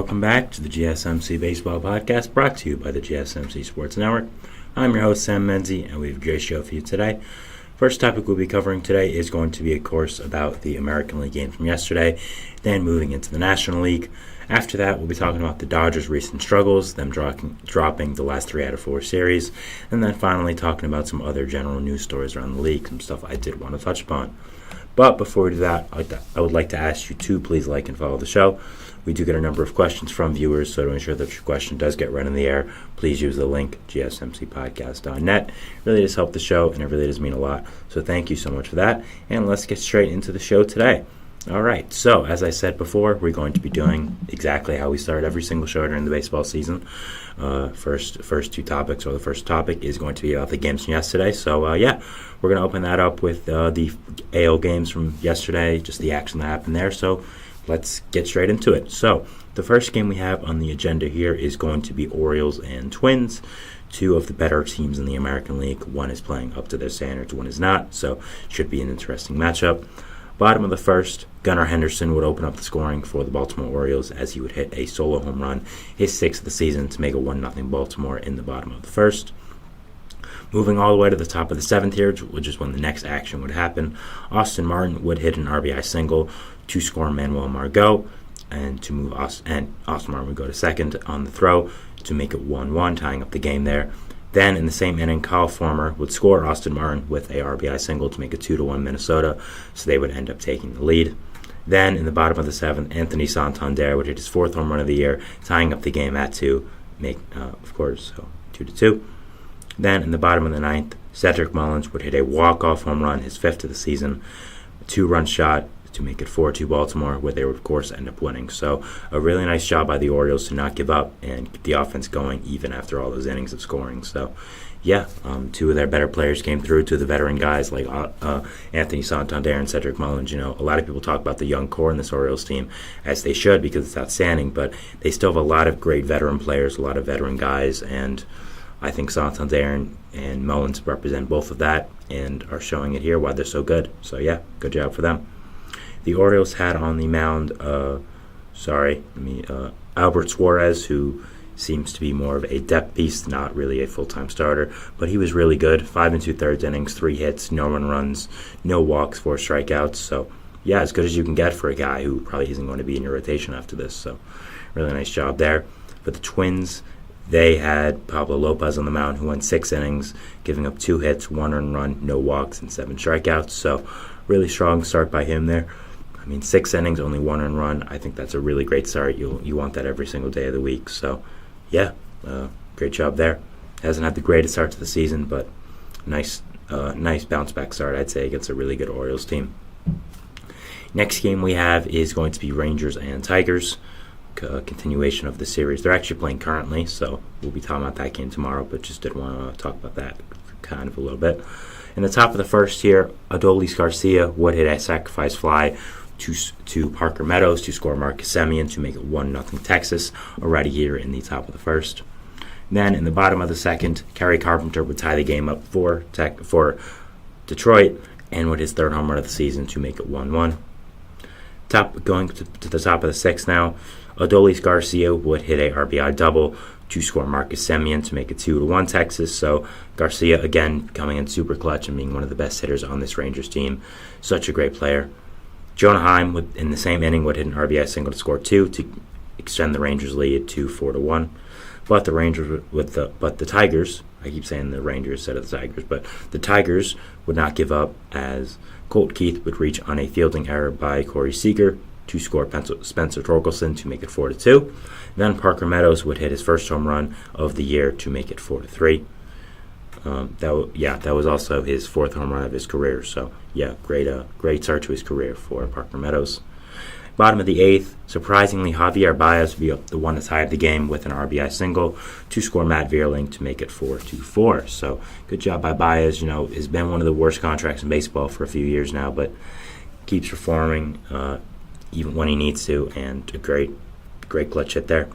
welcome back to the GSMC Baseball Podcast, brought to you by the GSMC Sports Network. I'm your host, Sam Menzie, and we have a great show for you today. First topic we'll be covering today is going to be, of course, about the American League game from yesterday, then moving into the National League. After that, we'll be talking about the Dodgers' recent struggles, them dropping the last 3 out of 4 series, and then finally talking about some other general news stories around the league, some stuff I did want to touch upon. But before we do that, I would like to ask you to please like and follow the show. We do get a number of questions from viewers, so to ensure that your question does get read in the air, please use the link, gsmcpodcast.net. It really does help the show, and it really does mean a lot. So thank you so much for that, and let's get straight into the show today. All right, so as I said before, we're going to be doing exactly how we start every single show during the baseball season. First 2 topics, or the first topic is going to be about the games from yesterday. So, we're going to open that up with the AL games from yesterday, just the action that happened there. So let's get straight into it. So the first game we have on the agenda here is going to be Orioles and Twins, 2 of the better teams in the American League. One is playing up to their standards, one is not, so should be an interesting matchup. Bottom of the first, Gunnar Henderson would open up the scoring for the Baltimore Orioles as he would hit a solo home run, his 6th of the season, to make it 1-0 Baltimore in the bottom of the first. Moving all the way to the top of the 7th here, which is when the next action would happen, Austin Martin would hit an RBI single to score Manuel Margot, and to move Austin Martin would go to second on the throw to make it 1-1, tying up the game there. Then, in the same inning, Kyle Farmer would score Austin Martin with a RBI single to make it 2-1 Minnesota, so they would end up taking the lead. Then, in the bottom of the 7th, Anthony Santander would hit his 4th home run of the year, tying up the game at 2, of course, so 2-2. Then, in the bottom of the 9th, Cedric Mullins would hit a walk-off home run, his 5th of the season, a 2-run shot to make it 4-2 Baltimore, where they would, of course, end up winning. So a really nice job by the Orioles to not give up and keep the offense going even after all those innings of scoring. So, 2 of their better players came through, 2 of the veteran guys like Anthony Santander and Cedric Mullins. You know, a lot of people talk about the young core in this Orioles team, as they should, because it's outstanding, but they still have a lot of great veteran players, a lot of veteran guys, and I think Santander and Mullins represent both of that and are showing it here why they're so good. So, good job for them. The Orioles had on the mound, Albert Suarez, who seems to be more of a depth piece, not really a full-time starter, but he was really good. 5 2/3 innings, 3 hits, no runs, no walks, 4 strikeouts. So, as good as you can get for a guy who probably isn't going to be in your rotation after this. So, really nice job there. For the Twins, they had Pablo Lopez on the mound, who went 6 innings, giving up 2 hits, 1 earned run, no walks, and 7 strikeouts. So, really strong start by him there. 6 innings, only 1 earned run. I think that's a really great start. You want that every single day of the week. So, great job there. Hasn't had the greatest start to the season, but nice bounce-back start, I'd say, against a really good Orioles team. Next game we have is going to be Rangers and Tigers, continuation of the series. They're actually playing currently, so we'll be talking about that game tomorrow, but just did want to talk about that kind of a little bit. In the top of the first here, Adolis Garcia would hit a sacrifice fly to Parker Meadows to score Marcus Semien to make it 1-0 Texas, already here in the top of the first. Then in the bottom of the second, Kerry Carpenter would tie the game up for Detroit and with his 3rd home run of the season to make it 1-1. Going to the top of the 6th now, Adolis Garcia would hit a RBI double to score Marcus Semien to make it 2-1 Texas. So Garcia, again, coming in super clutch and being one of the best hitters on this Rangers team. Such a great player. Jonah Heim, in the same inning, would hit an RBI single to score 2 to extend the Rangers' lead to 4-1. But the Tigers, I keep saying the Rangers instead of the Tigers, but the Tigers would not give up as Colt Keith would reach on a fielding error by Corey Seager to score Spencer Torkelson to make it 4-2. Then Parker Meadows would hit his 1st home run of the year to make it 4-3. That was also his 4th home run of his career. So, great start to his career for Parker Meadows. Bottom of the 8th, surprisingly, Javier Baez would be the one to tie up the game with an RBI single to score Matt Vierling to make it 4-4. So, good job by Baez. Has been one of the worst contracts in baseball for a few years now, but keeps performing even when he needs to, and a great clutch hit there.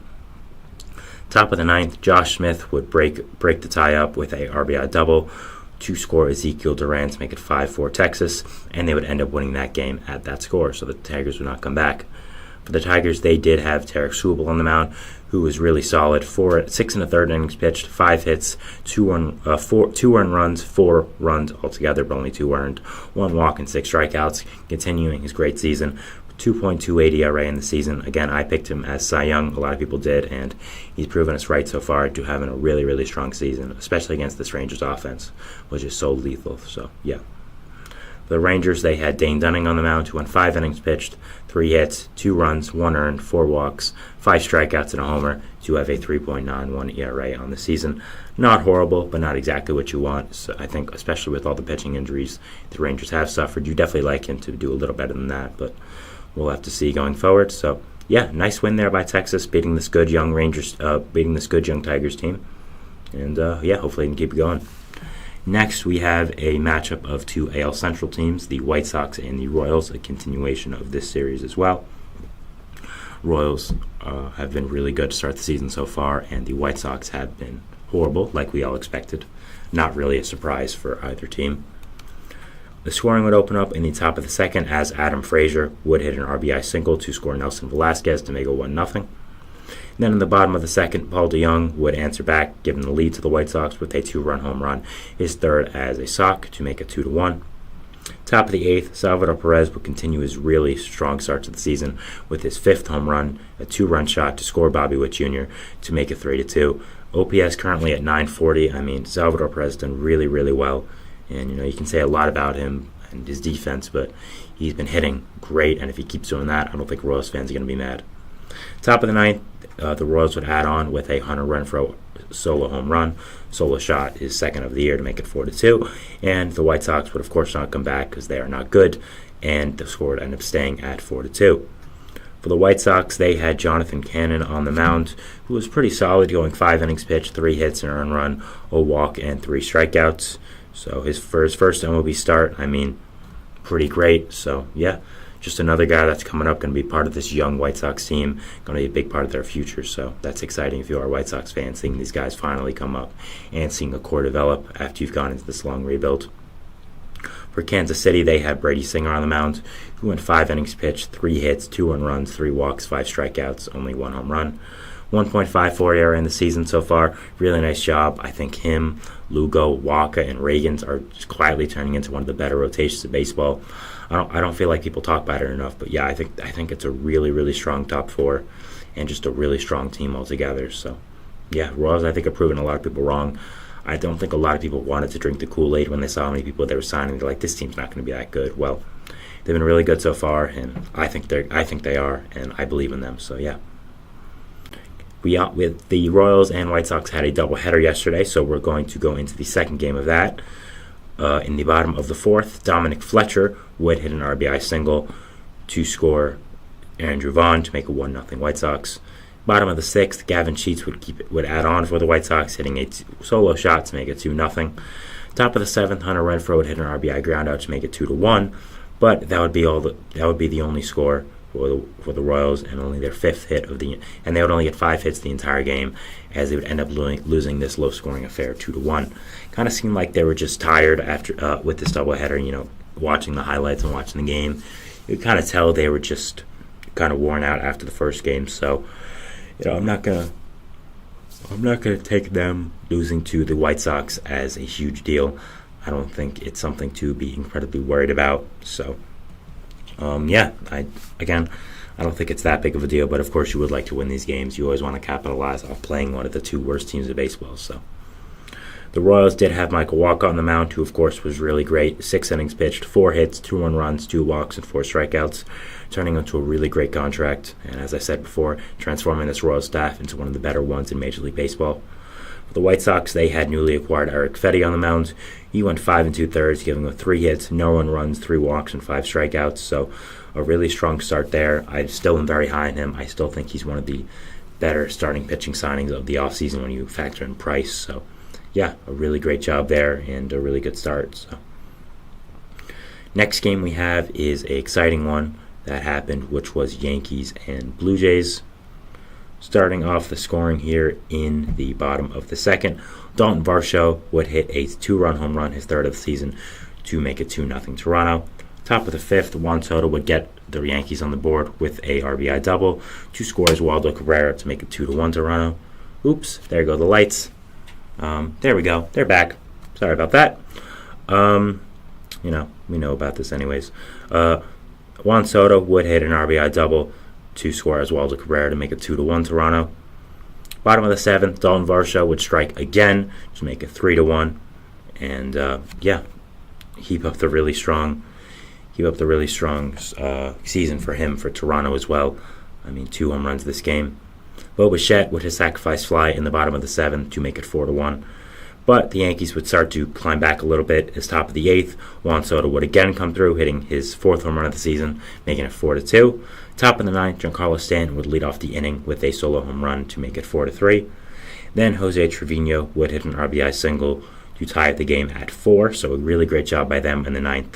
Top of the 9th, Josh Smith would break the tie up with a RBI double to score Ezekiel Duran to make it 5-4 Texas, and they would end up winning that game at that score, so the Tigers would not come back. For the Tigers, they did have Tarek Schubel on the mound, who was really solid. 6 1/3 innings pitched, 5 hits, 2 earned runs, 4 runs altogether, but only 2 earned, 1 walk and 6 strikeouts, continuing his great season. 2.28 ERA in the season. Again, I picked him as Cy Young. A lot of people did, and he's proven us right so far to having a really, really strong season, especially against this Rangers offense, which is so lethal. So, yeah. For the Rangers, they had Dane Dunning on the mound, who went 5 innings pitched, 3 hits, 2 runs, 1 earned, 4 walks, 5 strikeouts and a homer, to have a 3.91 ERA on the season. Not horrible, but not exactly what you want. So I think, especially with all the pitching injuries the Rangers have suffered, you definitely like him to do a little better than that, but we'll have to see going forward. So, yeah, nice win there by Texas, beating this good young Tigers team. And, hopefully they can keep it going. Next, we have a matchup of 2 AL Central teams, the White Sox and the Royals, a continuation of this series as well. Royals have been really good to start the season so far, and the White Sox have been horrible, like we all expected. Not really a surprise for either team. The scoring would open up in the top of the second as Adam Frazier would hit an RBI single to score Nelson Velasquez to make it 1-0. Then in the bottom of the second, Paul DeJong would answer back, giving the lead to the White Sox with a 2-run home run, his third as a sock to make it 2-1. Top of the eighth, Salvador Perez would continue his really strong start to the season with his 5th home run, a 2-run shot to score Bobby Witt Jr. to make it 3-2. OPS currently at 940. I mean, Salvador Perez done really, really well. And, you can say a lot about him and his defense, but he's been hitting great. And if he keeps doing that, I don't think Royals fans are going to be mad. Top of the ninth, the Royals would add on with a Hunter Renfroe solo home run. Solo shot is 2nd of the year to make it 4-2. And the White Sox would, of course, not come back because they are not good. And the score would end up staying at 4-2. For the White Sox, they had Jonathan Cannon on the mound, who was pretty solid, going 5 innings pitched, 3 hits, an earned run, a walk, and 3 strikeouts. So for his first MLB start, pretty great. So, yeah, just another guy that's coming up, going to be part of this young White Sox team, going to be a big part of their future. So that's exciting if you are a White Sox fan, seeing these guys finally come up and seeing a core develop after you've gone into this long rebuild. For Kansas City, they had Brady Singer on the mound, who went 5 innings pitched, 3 hits, 2 earned runs, 3 walks, 5 strikeouts, only 1 home run. 1.54 ERA in the season so far. Really nice job. I think him, Lugo, Waka, and Reagans are just quietly turning into one of the better rotations of baseball. I don't feel like people talk about it enough, but yeah, I think it's a really, really strong top 4 and just a really strong team altogether. So, yeah, Royals, I think, have proven a lot of people wrong. I don't think a lot of people wanted to drink the Kool-Aid when they saw how many people they were signing. They're like, this team's not going to be that good. Well, they've been really good so far, and I think they are, and I believe in them. So, yeah. With the Royals and White Sox had a doubleheader yesterday, so we're going to go into the second game of that. In the bottom of the 4th, Dominic Fletcher would hit an RBI single to score Andrew Vaughn to make it 1-0 White Sox. Bottom of the 6th, Gavin Sheets would add on for the White Sox, hitting a solo shot to make it 2-0. Top of the 7th, Hunter Renfroe would hit an RBI groundout to make it 2-1, but that would be the only score for the Royals, and only their 5th hit and they would only get 5 hits the entire game, as they would end up losing this low-scoring affair 2-1. Kind of seemed like they were just tired after with this doubleheader. Watching the highlights and watching the game, you could kind of tell they were just kind of worn out after the first game. So, I'm not gonna take them losing to the White Sox as a huge deal. I don't think it's something to be incredibly worried about. So. I don't think it's that big of a deal, but of course you would like to win these games. You always want to capitalize off playing one of the 2 worst teams of baseball. So the Royals did have Michael Walker on the mound, who of course was really great. 6 innings pitched, 4 hits, 2 earned runs, 2 walks, and 4 strikeouts, turning into a really great contract. And as I said before, transforming this Royals staff into one of the better ones in Major League Baseball. For the White Sox, they had newly acquired Eric Fetty on the mound. He went 5 2/3, giving them 3 hits, no earned runs, 3 walks, and 5 strikeouts. So a really strong start there. I still am very high on him. I still think he's one of the better starting pitching signings of the offseason when you factor in price. So, yeah, a really great job there and a really good start. So, next game we have is an exciting one that happened, which was Yankees and Blue Jays. Starting off the scoring here in the bottom of the second, Dalton Varsho would hit a 2-run home run, his third of the season, to make it 2-0 Toronto. Top of the 5th, Juan Soto would get the Yankees on the board with a RBI double. 2 scores, Waldo Cabrera to make it 2-1 Toronto. Oops, there go the lights. There we go. They're back. Sorry about that. We know about this anyways. Juan Soto would hit an RBI double. 2 scores, Waldo Cabrera to make it 2-1 Toronto. Bottom of the 7th, Dalton Varsho would strike again to make it 3-1. And keep up the really strong season for him, for Toronto as well. 2 home runs this game. Bo Bichette with his sacrifice fly in the bottom of the 7th to make it 4-1. But the Yankees would start to climb back a little bit. As top of the 8th, Juan Soto would again come through, hitting his 4th home run of the season, making it 4-2. Top of the 9th, Giancarlo Stanton would lead off the inning with a solo home run to make it 4-3. Then Jose Trevino would hit an RBI single to tie the game at 4, so a really great job by them in the 9th.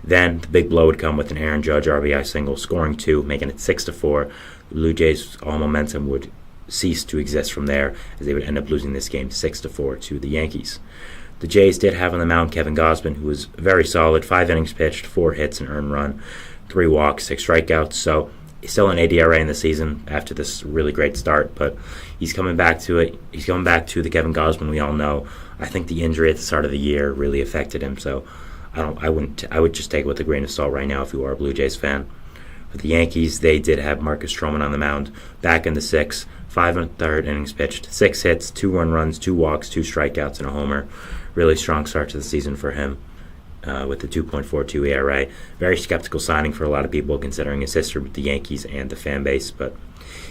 Then the big blow would come with an Aaron Judge RBI single, scoring 2, making it 6-4. The Blue Jays' all momentum would cease to exist from there, as they would end up losing this game 6-4 to the Yankees. The Jays did have on the mound Kevin Gausman, who was very solid, 5 innings pitched, 4 hits, an earned run, 3 walks, 6 strikeouts, so he's still an ADRA in the season after this really great start, but he's coming back to it. He's coming back to the Kevin Gausman we all know. I think the injury at the start of the year really affected him, so I would just take it with a grain of salt right now if you are a Blue Jays fan. For the Yankees, they did have Marcus Stroman on the mound, back in the 6th, 5 1/3 innings pitched, 6 hits, 2 1 runs, 2 walks, 2 strikeouts, and a homer. Really strong start to the season for him with the 2.42 ERA. Very skeptical signing for a lot of people considering his history with the Yankees and the fan base, but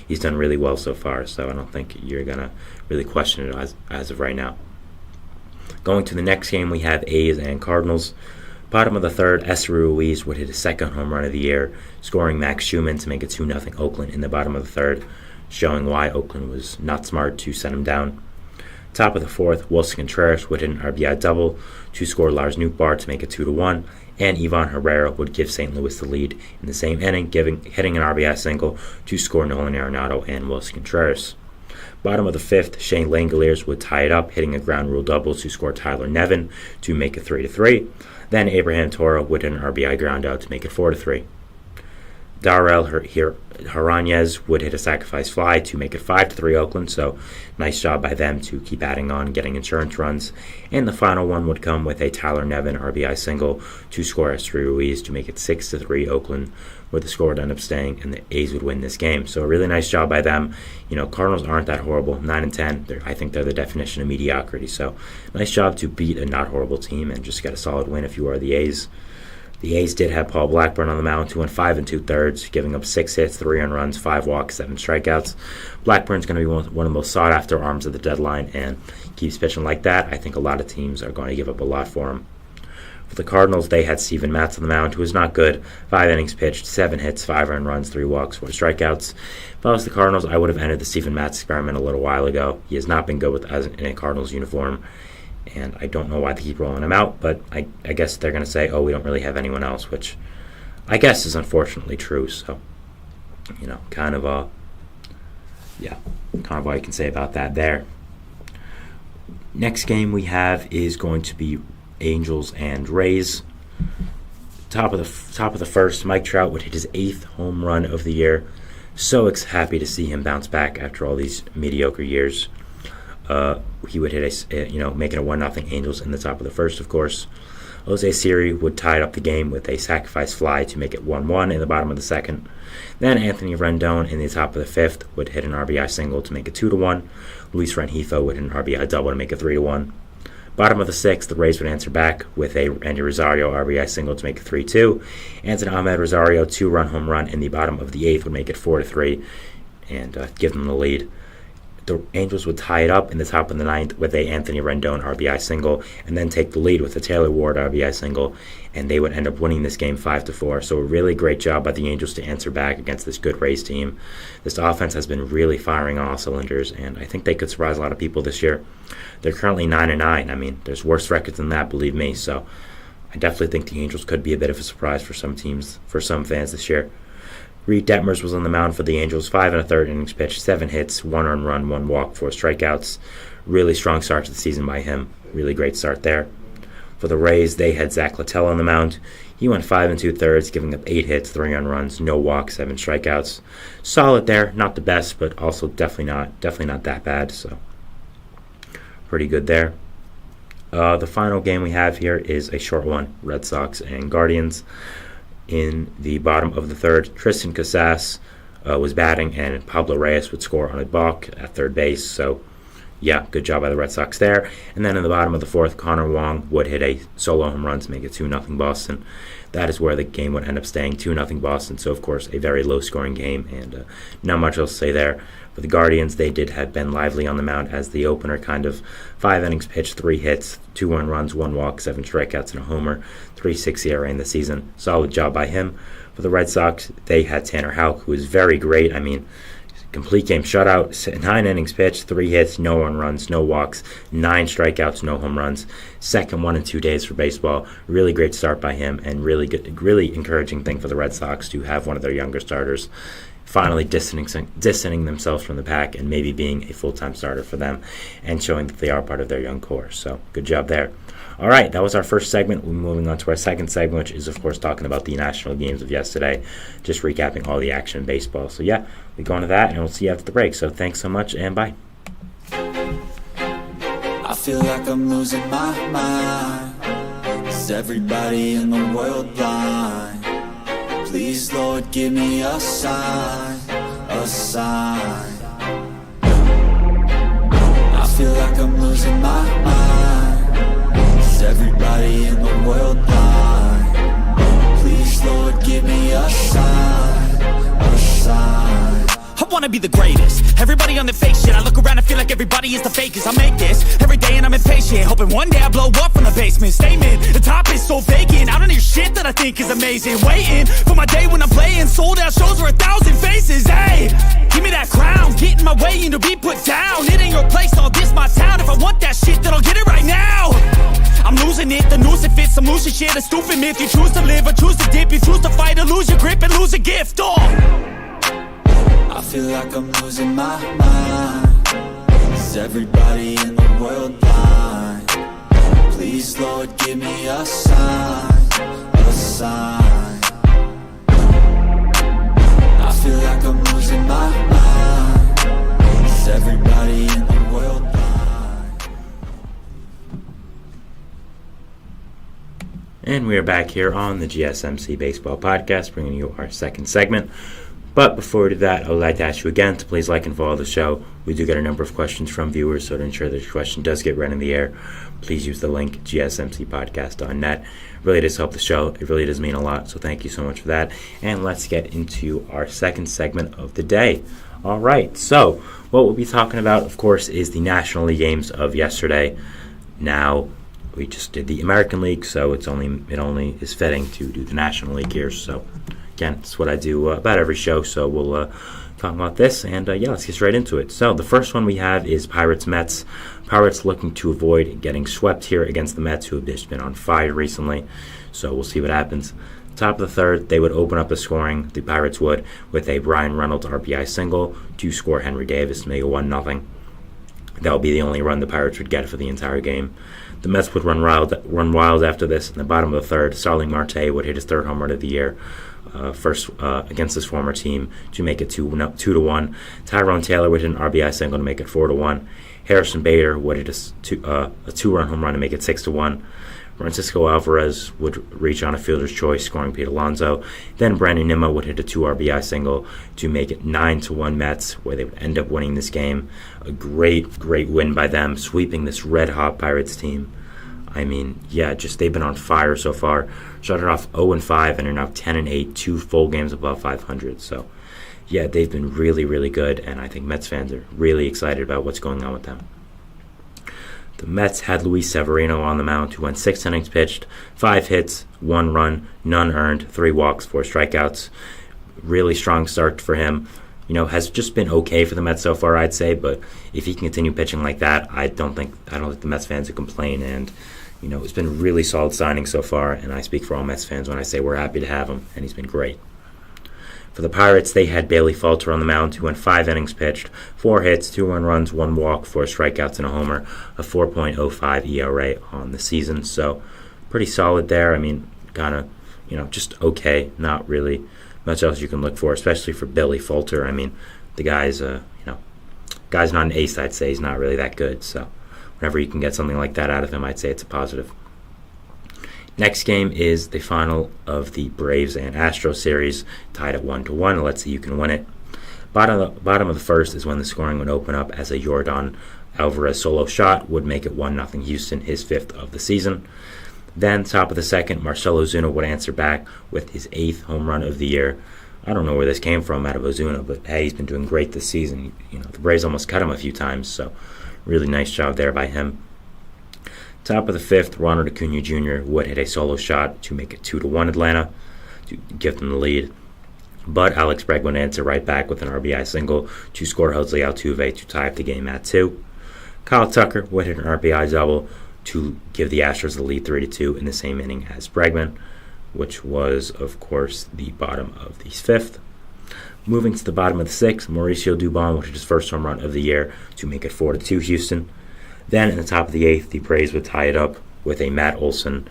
he's done really well so far, so I don't think you're going to really question it as of right now. Going to the next game, we have A's and Cardinals. Bottom of the 3rd, Esther Ruiz would hit his 2nd home run of the year, scoring Max Schumann to make it 2-0 Oakland in the bottom of the 3rd, showing why Oakland was not smart to send him down. Top of the 4th, Wilson Contreras would hit an RBI double to score Lars Nootbaar to make it 2-1, and Ivan Herrera would give St. Louis the lead in the same inning, hitting an RBI single to score Nolan Arenado and Wilson Contreras. Bottom of the 5th, Shane Langoliers would tie it up, hitting a ground rule double to score Tyler Nevin to make it 3-3. Then Abraham Toro would hit an RBI ground out to make it 4-3. Darrell Hernandez would hit a sacrifice fly to make it 5-3 Oakland, so nice job by them to keep adding on, getting insurance runs. And the final one would come with a Tyler Nevin RBI single to score Esther Ruiz to make it 6-3 Oakland, where the score would end up staying and the A's would win this game. So a really nice job by them. Cardinals aren't that horrible, 9-10. I think they're the definition of mediocrity, so nice job to beat a not horrible team and just get a solid win if you are the A's. The A's did have Paul Blackburn on the mound, who went 5 2/3, giving up 6 hits, 3 earned runs, 5 walks, 7 strikeouts. Blackburn's going to be one of the most sought-after arms of the deadline, and keeps pitching like that. I think a lot of teams are going to give up a lot for him. For the Cardinals, they had Steven Matz on the mound, who was not good. 5 innings pitched, 7 hits, 5 earned runs, 3 walks, 4 strikeouts. If I was the Cardinals, I would have ended the Steven Matz experiment a little while ago. He has not been good in a Cardinals uniform, and I don't know why they keep rolling him out, but I guess they're going to say, we don't really have anyone else, which I guess is unfortunately true. So, kind of all you can say about that there. Next game we have is going to be Angels and Rays. Top of the 1st, Mike Trout would hit his 8th home run of the year. So happy to see him bounce back after all these mediocre years. He would hit making it 1-0 Angels in the top of the 1st, of course. Jose Siri would tie up the game with a sacrifice fly to make it 1-1 in the bottom of the 2nd. Then Anthony Rendon in the top of the 5th would hit an RBI single to make it 2-1. Luis Rengifo would hit an RBI double to make it 3-1. Bottom of the 6th, the Rays would answer back with a Randy Rosario RBI single to make it 3-2. Anthony Ahmed Rosario 2-run home run in the bottom of the 8th would make it 4-3 and give them the lead. The Angels would tie it up in the top of the 9th with a Anthony Rendon RBI single, and then take the lead with a Taylor Ward RBI single, and they would end up winning this game 5-4. So a really great job by the Angels to answer back against this good Rays team. This offense has been really firing on all cylinders, and I think they could surprise a lot of people this year. They're currently 9-9. There's worse records than that, believe me. So I definitely think the Angels could be a bit of a surprise for some teams, for some fans this year. Reed Detmers was on the mound for the Angels, 5 1/3 innings pitched, 7 hits, 1 earned run, 1 walk, 4 strikeouts. Really strong start to the season by him. Really great start there. For the Rays, they had Zach Littell on the mound. He went 5 2/3, giving up 8 hits, 3 earned runs, no walks, 7 strikeouts. Solid there, not the best, but also definitely not that bad. So pretty good there. The final game we have here is a short one: Red Sox and Guardians. In the bottom of the third, Tristan Casas was batting, and Pablo Reyes would score on a balk at third base. So, yeah, good job by the Red Sox there. And then in the bottom of the fourth, Connor Wong would hit a solo home run to make it 2-0 Boston. That is where the game would end up staying, 2-0 Boston. So, of course, a very low-scoring game, and not much else to say there. For the Guardians, they did have Ben Lively on the mound as the opener, kind of 5 innings pitched, 3 hits, 2 earned runs, 1 walk, 7 strikeouts, and a homer, 3.6 ERA in the season. Solid job by him. For the Red Sox, they had Tanner Houck, who is very great. I mean, complete game shutout, 9 innings pitched, 3 hits, no earned runs, no walks, 9 strikeouts, no home runs. Second one in 2 days for baseball. Really great start by him, and really good, really encouraging thing for the Red Sox to have one of their younger starters finally distancing themselves from the pack and maybe being a full-time starter for them and showing that they are part of their young core. So good job there. All right, that was our first segment. We're moving on to our second segment, which is, of course, talking about the national games of yesterday, just recapping all the action in baseball. So, yeah, we go into that, and we'll see you after the break. So thanks so much, and bye. I feel like I'm losing my mind. Is everybody in the world blind? Please, Lord, give me a sign, a sign. I feel like I'm losing my mind. Is everybody in the world blind? Please, Lord, give me a sign, a sign. I wanna be the greatest. Everybody on the fake shit. I look around and feel like everybody is the fakest. I make this every day and I'm impatient, hoping one day I blow up from the basement. Statement, the top is so vacant. I don't hear shit that I think is amazing. Waiting for my day when I'm playing sold out shows for 1,000 faces. Hey, give me that crown, get in my way and to be put down. It ain't your place, all this my town. If I want that shit, then I'll get it right now. I'm losing it, the noose it fits. I'm losing shit, a stupid myth. You choose to live or choose to dip. You choose to fight or lose your grip and lose a gift. I feel like I'm losing my mind. Is everybody in the world blind? Please, Lord, give me a sign, a sign. I feel like I'm losing my mind. Is everybody in the world blind? And we are back here on the GSMC Baseball Podcast, bringing you our second segment. But before we do that, I would like to ask you again to please like and follow the show. We do get a number of questions from viewers, so to ensure that your question does get read in the air, please use the link gsmcpodcast.net. It really does help the show. It really does mean a lot, so thank you so much for that. And let's get into our second segment of the day. All right, so what we'll be talking about, of course, is the National League games of yesterday. Now, we just did the American League, so it only is fitting to do the National League here, so again, it's what I do about every show, so we'll talk about this, and let's get straight into it. So the first one we have is Pirates-Mets. Pirates looking to avoid getting swept here against the Mets, who have just been on fire recently, so we'll see what happens. Top of the third, they would open up the scoring, the Pirates would, with a Brian Reynolds RBI single to score Henry Davis to make it 1-0. That would be the only run the Pirates would get for the entire game. The Mets would run wild after this. In the bottom of the third, Starling Marte would hit his third home run of the year, first against his former team, to make it 2-1. Tyrone Taylor would hit an RBI single to make it 4-1. Harrison Bader would hit a 2-run home run to make it 6-1. Francisco Alvarez would reach on a fielder's choice, scoring Pete Alonso. Then Brandon Nimmo would hit a 2 RBI single to make it 9-1 Mets, where they would end up winning this game. A great win by them, sweeping this red-hot Pirates team. I mean, they've been on fire so far. Started off 0-5 and are now 10-8, 2 full games above 500. So, they've been really good, and I think Mets fans are really excited about what's going on with them. The Mets had Luis Severino on the mound, who went 6 innings pitched, 5 hits, 1 run, none earned, 3 walks, 4 strikeouts. Really strong start for him. Has just been okay for the Mets so far, I'd say, but if he can continue pitching like that, I don't think the Mets fans would complain, and it's been really solid signing so far, and I speak for all Mets fans when I say we're happy to have him, and he's been great. For the Pirates, they had Bailey Falter on the mound, who went 5 innings pitched, 4 hits, 2 earned runs, 1 walk, 4 strikeouts, and a homer, a 4.05 ERA on the season. So, pretty solid there. I mean, kind of, just okay. Not really much else you can look for, especially for Billy Fulter. I mean, the guy's guy's not an ace. I'd say he's not really that good. So whenever you can get something like that out of him, I'd say it's a positive. Next game is the final of the Braves and Astros series, tied at 1-1. Let's see who can win it. Bottom of the first is when the scoring would open up, as a Yordan Alvarez solo shot would make it 1-0 Houston, his 5th of the season. Then, top of the second, Marcell Ozuna would answer back with his 8th home run of the year. I don't know where this came from out of Ozuna, but hey, he's been doing great this season. The Braves almost cut him a few times, so really nice job there by him. Top of the 5th, Ronald Acuna Jr. would hit a solo shot to make it 2-1 Atlanta to give them the lead. But Alex Bregman would answer right back with an RBI single to score Jose Altuve to tie up the game at 2. Kyle Tucker would hit an RBI double to give the Astros the lead 3-2 in the same inning as Bregman, which was, of course, the bottom of the 5th. Moving to the bottom of the 6th, Mauricio Dubon would hit his first home run of the year to make it 4-2 Houston. Then in the top of the 8th, the Braves would tie it up with Matt Olson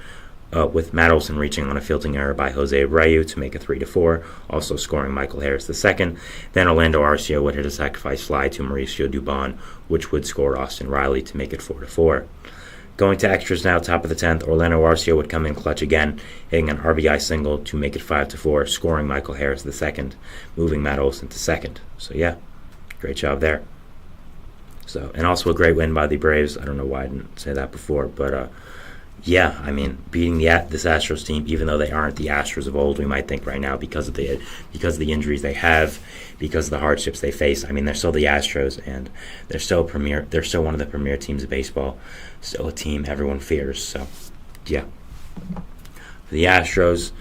reaching on a fielding error by Jose Abreu to make it 3-4, also scoring Michael Harris II. Then Orlando Arcia would hit a sacrifice fly to Mauricio Dubon, which would score Austin Riley to make it 4-4. Going to extras now, top of the 10th, Orlando Arcia would come in clutch again, hitting an RBI single to make it 5-4, scoring Michael Harris II, moving Matt Olson to second. So yeah, great job there. So, and also a great win by the Braves. I don't know why I didn't say that before, but yeah, I mean, beating this Astros team, even though they aren't the Astros of old, we might think right now because of the injuries they have, because of the hardships they face. I mean, they're still the Astros, and they're still premier. They're still one of the premier teams of baseball. Still a team everyone fears. So, yeah. For the Astros,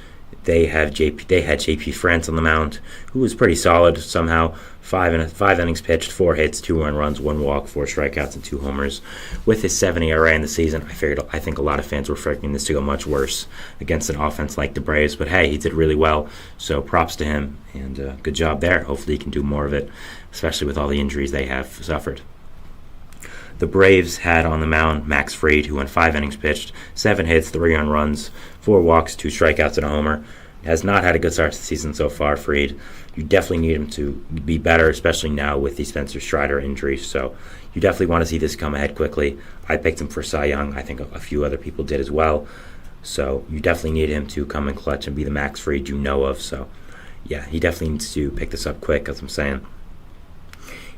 they had JP France on the mound, who was pretty solid somehow. 5 innings pitched, 4 hits, 2 earned runs, 1 walk, 4 strikeouts, and 2 homers. With his 7 ERA in the season, I think a lot of fans were expecting this to go much worse against an offense like the Braves. But hey, he did really well, so props to him, and good job there. Hopefully he can do more of it, especially with all the injuries they have suffered. The Braves had on the mound Max Fried, who went 5 innings pitched, 7 hits, 3 earned runs, 4 walks, 2 strikeouts, and a homer. Has not had a good start to the season so far, Fried. You definitely need him to be better, especially now with the Spencer Strider injury. So you definitely want to see this come ahead quickly. I picked him for Cy Young. I think a few other people did as well. So you definitely need him to come in clutch and be the Max Fried you know of. So yeah, he definitely needs to pick this up quick, as I'm saying.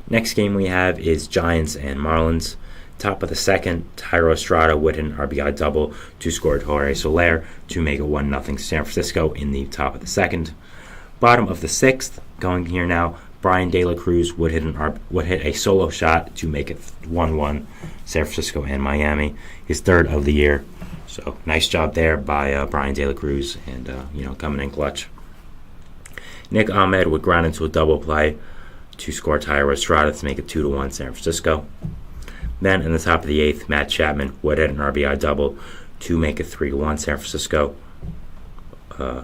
Next game we have is Giants and Marlins. Top of the 2nd, Thairo Estrada would hit an RBI double to score Jorge Soler to make it 1-0 San Francisco in the top of the 2nd. Bottom of the 6th, going here now, Brian De La Cruz would hit a solo shot to make it 1-1 San Francisco and Miami, his 3rd of the year. So nice job there by Brian De La Cruz, and coming in clutch. Nick Ahmed would ground into a double play to score Thairo Estrada to make it 2-1 San Francisco. Then in the top of the 8th, Matt Chapman would hit an RBI double to make it 3-1 San Francisco,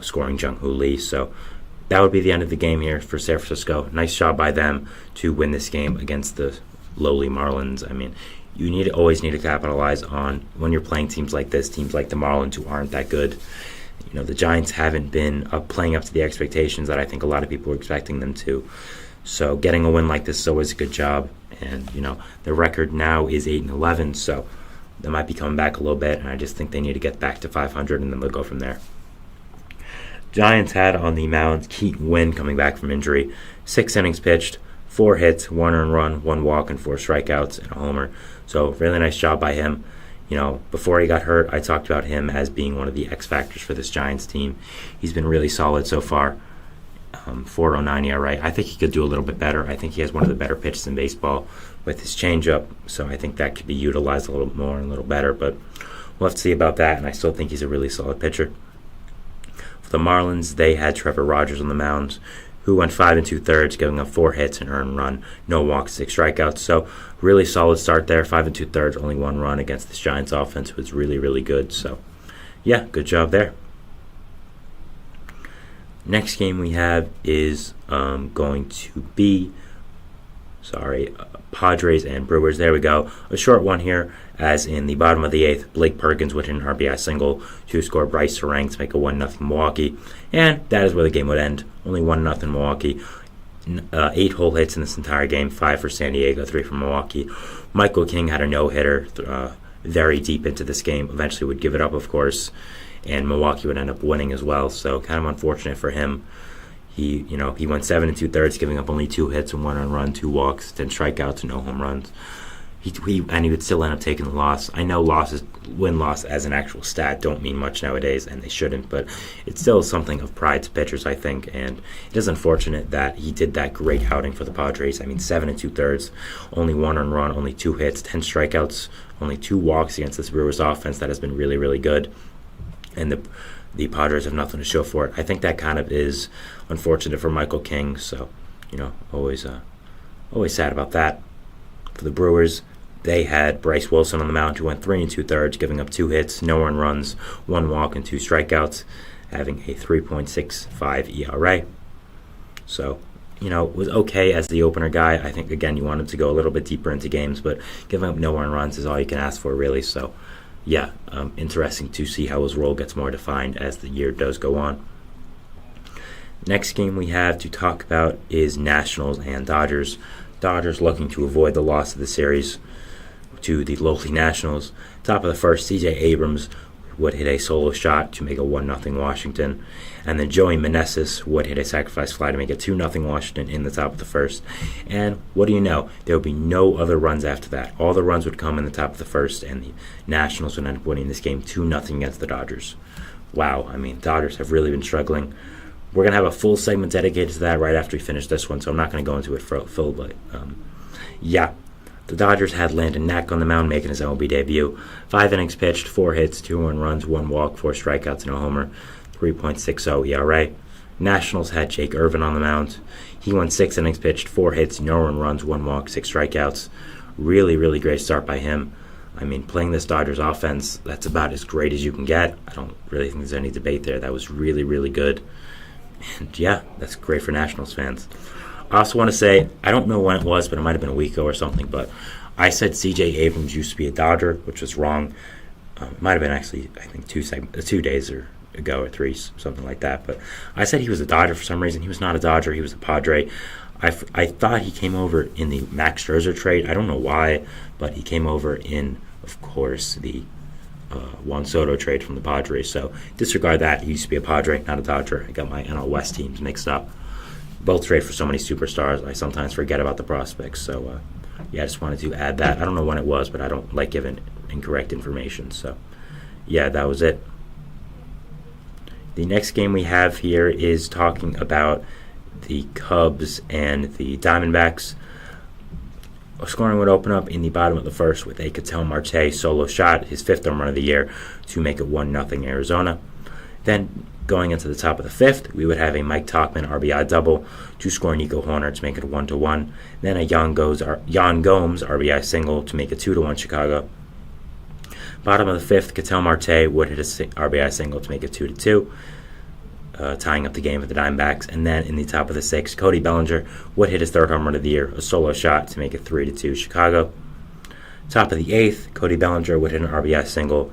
scoring Jung-Hoo Lee. So that would be the end of the game here for San Francisco. Nice job by them to win this game against the lowly Marlins. I mean, you always need to capitalize on when you're playing teams like this, teams like the Marlins who aren't that good. The Giants haven't been playing up to the expectations that I think a lot of people were expecting them to. So getting a win like this is always a good job. And, their record now is 8-11, so they might be coming back a little bit, and I just think they need to get back to 500, and then they'll go from there. Giants had on the mound Keaton Winn coming back from injury. 6 innings pitched, 4 hits, 1 earned run, 1 walk, and 4 strikeouts, and a homer. So really nice job by him. Before he got hurt, I talked about him as being one of the X factors for this Giants team. He's been really solid so far. 4.09 ERA. I think he could do a little bit better. I think he has one of the better pitches in baseball with his changeup, so I think that could be utilized a little more and a little better, but we'll have to see about that, and I still think he's a really solid pitcher. For the Marlins, they had Trevor Rogers on the mound, who went 5 2/3, giving up 4 hits, an earned run, no walks, 6 strikeouts, so really solid start there. 5 2/3, only 1 run against this Giants offense was really, really good, so yeah, good job there. Next game we have is going to be Padres and Brewers. There we go. A short one here, as in the bottom of the 8th, Blake Perkins would hit an RBI single to score Bryce Harang to make a 1-0 Milwaukee. And that is where the game would end. Only 1-0 Milwaukee. 8 whole hits in this entire game, 5 for San Diego, 3 for Milwaukee. Michael King had a no-hitter very deep into this game. Eventually would give it up, of course, and Milwaukee would end up winning as well. So kind of unfortunate for him. He went 7 2/3, giving up only 2 hits and 1 earned run, 2 walks, 10 strikeouts, and no home runs. He would still end up taking the loss. I know win-loss as an actual stat don't mean much nowadays, and they shouldn't, but it's still something of pride to pitchers, I think, and it is unfortunate that he did that great outing for the Padres. I mean, 7 2/3, only 1 earned run, only 2 hits, 10 strikeouts, only 2 walks against this Brewers offense that has been really, really good, and the Padres have nothing to show for it. I think that kind of is unfortunate for Michael King, so, always sad about that. For the Brewers, they had Bryce Wilson on the mound, who went 3 2/3, giving up 2 hits, no earned runs, 1 walk, and 2 strikeouts, having a 3.65 ERA. So, it was okay as the opener guy. I think, again, you wanted to go a little bit deeper into games, but giving up no earned runs is all you can ask for, really. So, yeah, interesting to see how his role gets more defined as the year does go on. Next game we have to talk about is Nationals and Dodgers. Dodgers looking to avoid the loss of the series to the lowly Nationals. Top of the first, C.J. Abrams would hit a solo shot to make a 1-0 Washington. And then Joey Meneses would hit a sacrifice fly to make it 2-0 Washington in the top of the first. And what do you know? There would be no other runs after that. All the runs would come in the top of the first, and the Nationals would end up winning this game 2-0 against the Dodgers. Wow, I mean, Dodgers have really been struggling. We're going to have a full segment dedicated to that right after we finish this one, so I'm not going to go into it full, but yeah. The Dodgers had Landon Knack on the mound making his MLB debut. 5 innings pitched, 4 hits, 2 earned runs, 1 walk, 4 strikeouts, and a homer, 3.60 ERA. Nationals had Jake Irvin on the mound. He went 6 innings pitched, 4 hits, no earned runs, 1 walk, 6 strikeouts. Really, really great start by him. I mean, playing this Dodgers offense, that's about as great as you can get. I don't really think there's any debate there. That was really, really good. And yeah, that's great for Nationals fans. I also want to say, I don't know when it was, but it might have been a week ago or something, but I said C.J. Abrams used to be a Dodger, which was wrong. It might have been actually, I think, 2 days ago or 3, something like that. But I said he was a Dodger for some reason. He was not a Dodger. He was a Padre. I thought he came over in the Max Scherzer trade. I don't know why, but he came over in, of course, the Juan Soto trade from the Padres. So disregard that. He used to be a Padre, not a Dodger. I got my NL West teams mixed up. Both trade for so many superstars, I sometimes forget about the prospects. So, yeah, I just wanted to add that. I don't know when it was, but I don't like giving incorrect information. So, yeah, that was it. The next game we have here is talking about the Cubs and the Diamondbacks. Scoring would open up in the bottom of the first with a Ketel Marte solo shot, his 5th home run of the year, to make it 1-0 Arizona. Then, going into the top of the 5th, we would have a Mike Tauchman RBI double to score Nico Hoerner to make it 1-1. Then a Yan Gomes RBI single to make it 2-1 Chicago. Bottom of the 5th, Ketel Marte would hit a RBI single to make it 2-2, tying up the game for the Diamondbacks. And then in the top of the 6th, Cody Bellinger would hit his 3rd home run of the year, a solo shot to make it 3-2 Chicago. Top of the 8th, Cody Bellinger would hit an RBI single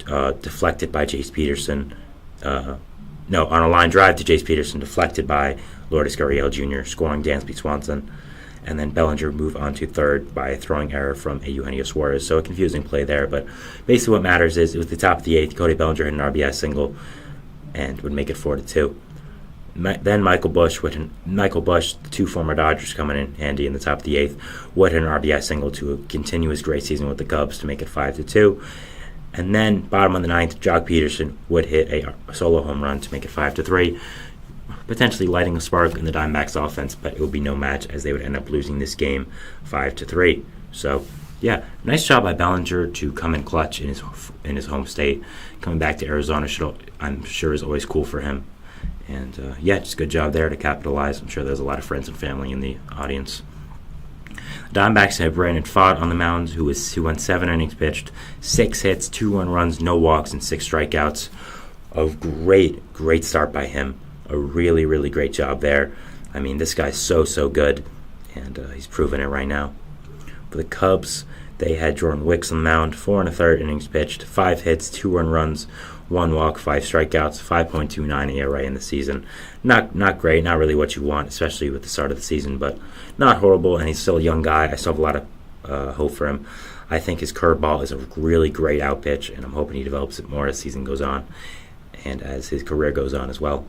deflected by Jace Peterson. On a line drive to Jace Peterson, deflected by Lourdes Gurriel Jr., scoring Dansby Swanson. And then Bellinger moved on to 3rd by a throwing error from Eugenio Suarez. So a confusing play there, but basically what matters is it was the top of the 8th. Cody Bellinger hit an RBI single and would make it 4-2. Then Michael Busch, the 2 former Dodgers coming in handy in the top of the 8th, would hit an RBI single to continue his great season with the Cubs to make it 5-2. And then, bottom of the 9th, Jock Peterson would hit a solo home run to make it 5-3, potentially lighting a spark in the Diamondbacks offense, but it would be no match as they would end up losing this game 5-3. So, yeah, nice job by Bellinger to come in clutch in his home state. Coming back to Arizona, I'm sure, is always cool for him. And, yeah, just good job there to capitalize. I'm sure there's a lot of friends and family in the audience. Diamondbacks have Brandon Pfaadt on the mound, who went 7 innings pitched, 6 hits, 2 earned runs, no walks, and 6 strikeouts. A great start by him. A really, really great job there. I mean, this guy's so good. and he's proven it right now. For the Cubs, they had Jordan Wicks on the mound, 4 1/3 innings pitched, 5 hits, 2 earned runs, 1 walk, 5 strikeouts, 5.29 ERA in the season. Not great, not really what you want, especially with the start of the season, but not horrible, and he's still a young guy. I still have a lot of hope for him. I think his curveball is a really great out pitch, and I'm hoping he develops it more as the season goes on and as his career goes on as well.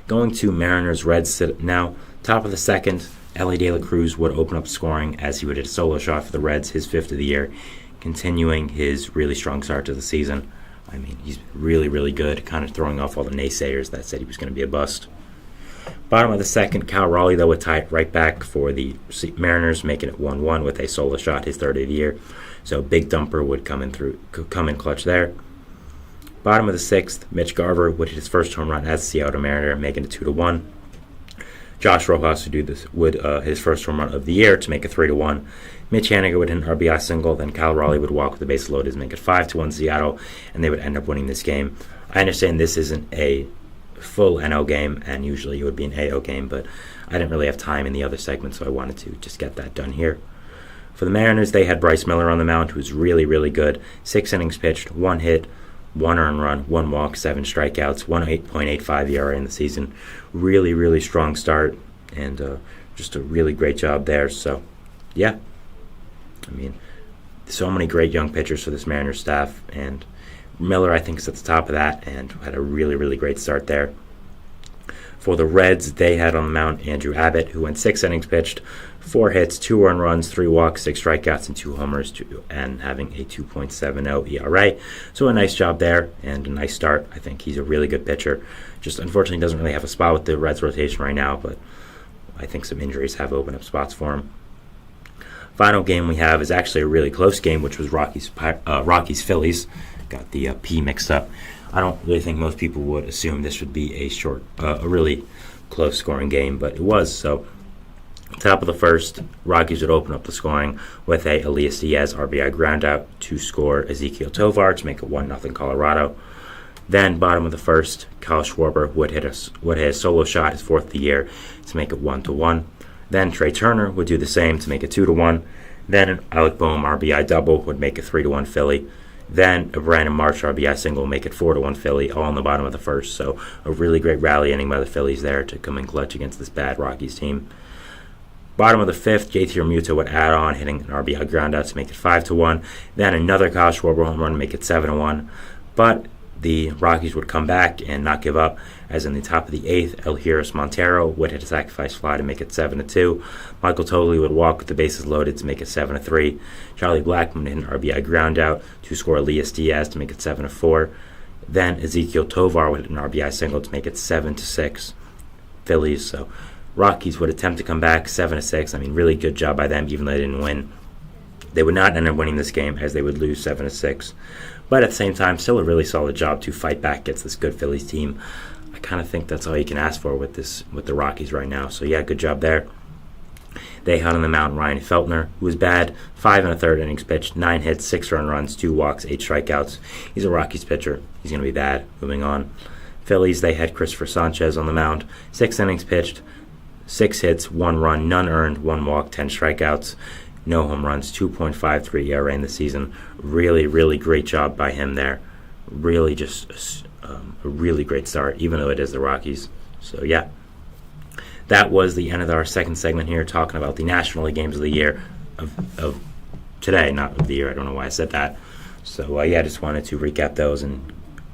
Going to Mariners-Reds now, top of the second, Elly De La Cruz would open up scoring as he would hit a solo shot for the Reds, his 5th of the year, continuing his really strong start to the season. I mean, he's really, really good, kind of throwing off all the naysayers that said he was going to be a bust. Bottom of the second, Cal Raleigh, though, would tie it right back for the Mariners, making it 1-1 with a solo shot, his 3rd of the year. So big dumper would come in clutch there. Bottom of the 6th, Mitch Garver would hit his first home run as a Seattle Mariner, making it 2-1. Josh Rojas would his first home run of the year to make it 3-1. Mitch Haniger would hit an RBI single, then Cal Raleigh would walk with the bases loaded to make it 5-1 Seattle, and they would end up winning this game. I understand this isn't a full NL game, and usually it would be an AO game, but I didn't really have time in the other segment, so I wanted to just get that done here. For the Mariners, they had Bryce Miller on the mound, who was really, really good. 6 innings pitched, 1 hit, 1 earned run, 1 walk, 7 strikeouts, 1.85 ERA in the season. Really, really strong start, and just a really great job there. So, yeah. I mean, so many great young pitchers for this Mariners staff, and Miller, I think, is at the top of that and had a really, really great start there. For the Reds, they had on the mound Andrew Abbott, who went 6 innings pitched, 4 hits, 2 earned runs, 3 walks, 6 strikeouts, and 2 homers, and having a 2.70 ERA. So a nice job there and a nice start. I think he's a really good pitcher. Just unfortunately doesn't really have a spot with the Reds rotation right now, but I think some injuries have opened up spots for him. Final game we have is actually a really close game, which was Rockies-Phillies. Got the P mixed up. I don't really think most people would assume this would be a really close scoring game, but it was. So, top of the first, Rockies would open up the scoring with a Elias Diaz RBI groundout to score Ezekiel Tovar to make it 1-0 Colorado. Then, bottom of the first, Kyle Schwarber would hit a solo shot, his 4th of the year, to make it 1-1. Then Trey Turner would do the same to make it 2-1. Then an Alec Boehm RBI double would make it 3-1 Philly. Then a Brandon Marsh RBI single will make it 4-1 Philly, all in the bottom of the first. So a really great rally inning by the Phillies there to come in clutch against this bad Rockies team. Bottom of the 5th, JT Realmuto would add on, hitting an RBI groundout to make it 5-1. Then another Kyle Schwarber home run to make it 7-1. But the Rockies would come back and not give up, as in the top of the 8th, Eleuterio Montero would hit a sacrifice fly to make it 7-2. Michael Toglia would walk with the bases loaded to make it 7-3. Charlie Blackmon hit an RBI groundout to score Elias Diaz to make it 7-4. Then Ezekiel Tovar would hit an RBI single to make it 7-6 Phillies. So Rockies would attempt to come back 7-6. I mean, really good job by them, even though they didn't win. They would not end up winning this game, as they would lose 7-6. But at the same time, still a really solid job to fight back against this good Phillies team. I kind of think that's all you can ask for with the Rockies right now. So yeah, good job there. They had on the mound Ryan Feltner, who was bad, 5 1/3 innings pitched, 9 hits, 6 earned runs, 2 walks, 8 strikeouts. He's a Rockies pitcher. He's going to be bad. Moving on. Phillies, they had Christopher Sanchez on the mound, 6 innings pitched, 6 hits, 1 run, none earned, 1 walk, 10 strikeouts. No home runs, 2.53 ERA in the season. Really, really great job by him there. Really just a really great start, even though it is the Rockies. So, yeah. That was the end of our second segment here, talking about the National League games of the year, of today, not of the year. I don't know why I said that. So, yeah, I just wanted to recap those and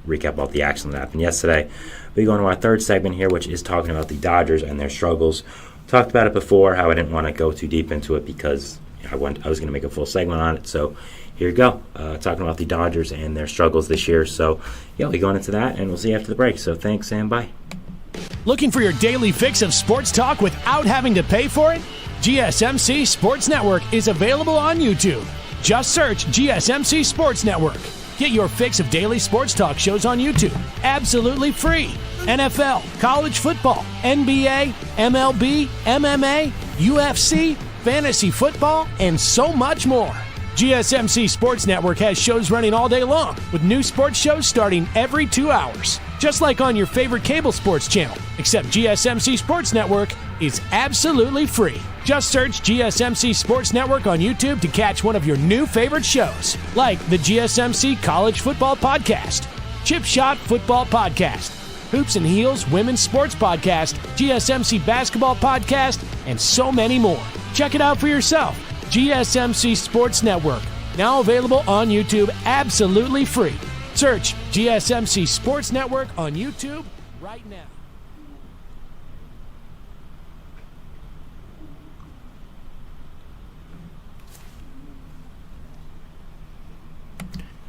recap all the action that happened yesterday. We go on to our third segment here, which is talking about the Dodgers and their struggles. Talked about it before, how I didn't want to go too deep into it because I was going to make a full segment on it. So here you go, talking about the Dodgers and their struggles this year. So yeah, we'll be going into that, and we'll see you after the break. So thanks and bye. Looking for your daily fix of sports talk without having to pay for it? GSMC Sports Network is available on YouTube. Just search GSMC Sports Network. Get your fix of daily sports talk shows on YouTube, absolutely free. NFL, college football, NBA, MLB, MMA, UFC, fantasy football, and so much more. GSMC Sports Network has shows running all day long, with new sports shows starting every 2 hours. Just like on your favorite cable sports channel, except GSMC Sports Network is absolutely free. Just search GSMC Sports Network on YouTube to catch one of your new favorite shows, like the GSMC College Football Podcast, Chip Shot Football Podcast, Hoops and Heels Women's Sports Podcast, GSMC Basketball Podcast, and so many more. Check it out for yourself. GSMC Sports Network, now available on YouTube absolutely free. Search GSMC Sports Network on YouTube right now.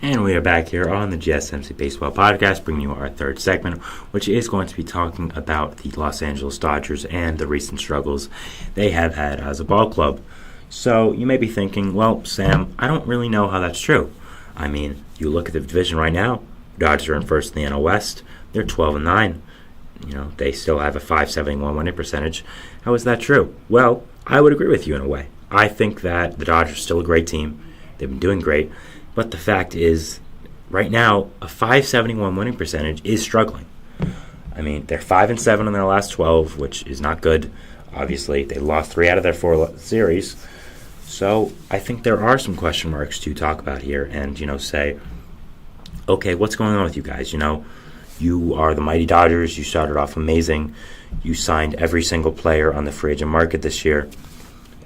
And we are back here on the GSMC Baseball Podcast, bringing you our third segment, which is going to be talking about the Los Angeles Dodgers and the recent struggles they have had as a ball club. So you may be thinking, well, Sam, I don't really know how that's true. I mean, you look at the division right now, Dodgers are in first in the NL West. They're 12-9. You know, they still have a .571 winning percentage. How is that true? Well, I would agree with you in a way. I think that the Dodgers are still a great team. They've been doing great. But the fact is, right now, a .571 winning percentage is struggling. I mean, they're 5-7 in their last 12, which is not good. Obviously, they lost 3 out of their 4 series. So I think there are some question marks to talk about here and, say, okay, what's going on with you guys? You are the mighty Dodgers. You started off amazing. You signed every single player on the free agent market this year.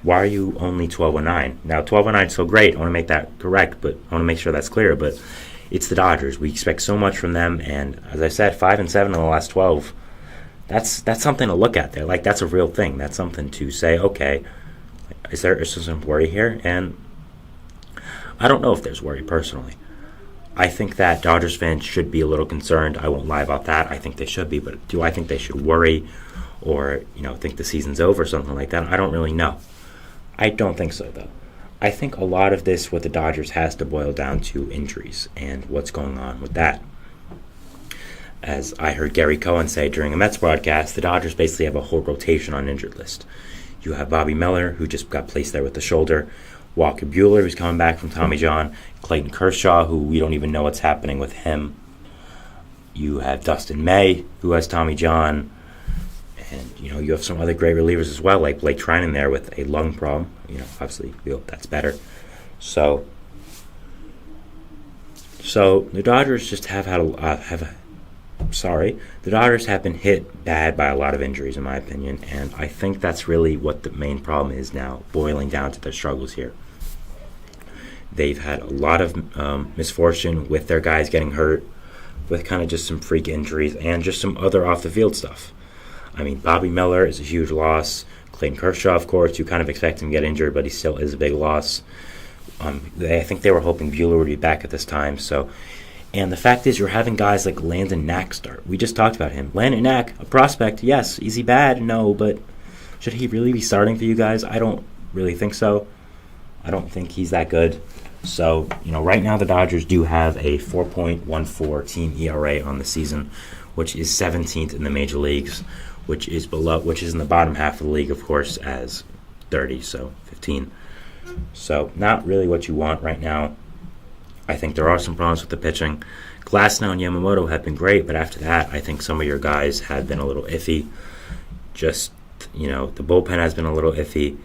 Why are you only 12-9? Now, 12-9 is so great. I want to make that correct, but I want to make sure that's clear. But it's the Dodgers. We expect so much from them. And as I said, 5-7 in the last 12. That's something to look at there. Like, that's a real thing. That's something to say, okay, is there some worry here? And I don't know if there's worry personally. I think that Dodgers fans should be a little concerned. I won't lie about that. I think they should be. But do I think they should worry or, think the season's over or something like that? I don't really know. I don't think so, though. I think a lot of this with the Dodgers has to boil down to injuries and what's going on with that. As I heard Gary Cohen say during a Mets broadcast, the Dodgers basically have a whole rotation on injured list. You have Bobby Miller, who just got placed there with the shoulder, Walker Buehler, who's coming back from Tommy John, Clayton Kershaw, who we don't even know what's happening with him. You have Dustin May, who has Tommy John. And, you have some other great relievers as well, like Blake Treinen there with a lung problem. Obviously, we hope that's better. So the Dodgers just have had the Dodgers have been hit bad by a lot of injuries, in my opinion, and I think that's really what the main problem is now, boiling down to their struggles here. They've had a lot of misfortune with their guys getting hurt, with kind of just some freak injuries and just some other off-the-field stuff. I mean, Bobby Miller is a huge loss. Clayton Kershaw, of course, you kind of expect him to get injured, but he still is a big loss. I think they were hoping Buehler would be back at this time, And the fact is, you're having guys like Landon Knack start. We just talked about him. Landon Knack, a prospect, yes. Is he bad? No, but should he really be starting for you guys? I don't really think so. I don't think he's that good. So, right now the Dodgers do have a 4.14 team ERA on the season, which is 17th in the major leagues, which is in the bottom half of the league, of course, as 30, so 15. So, not really what you want right now. I think there are some problems with the pitching. Glasnow and Yamamoto have been great, but after that, I think some of your guys have been a little iffy. Just, the bullpen has been a little iffy.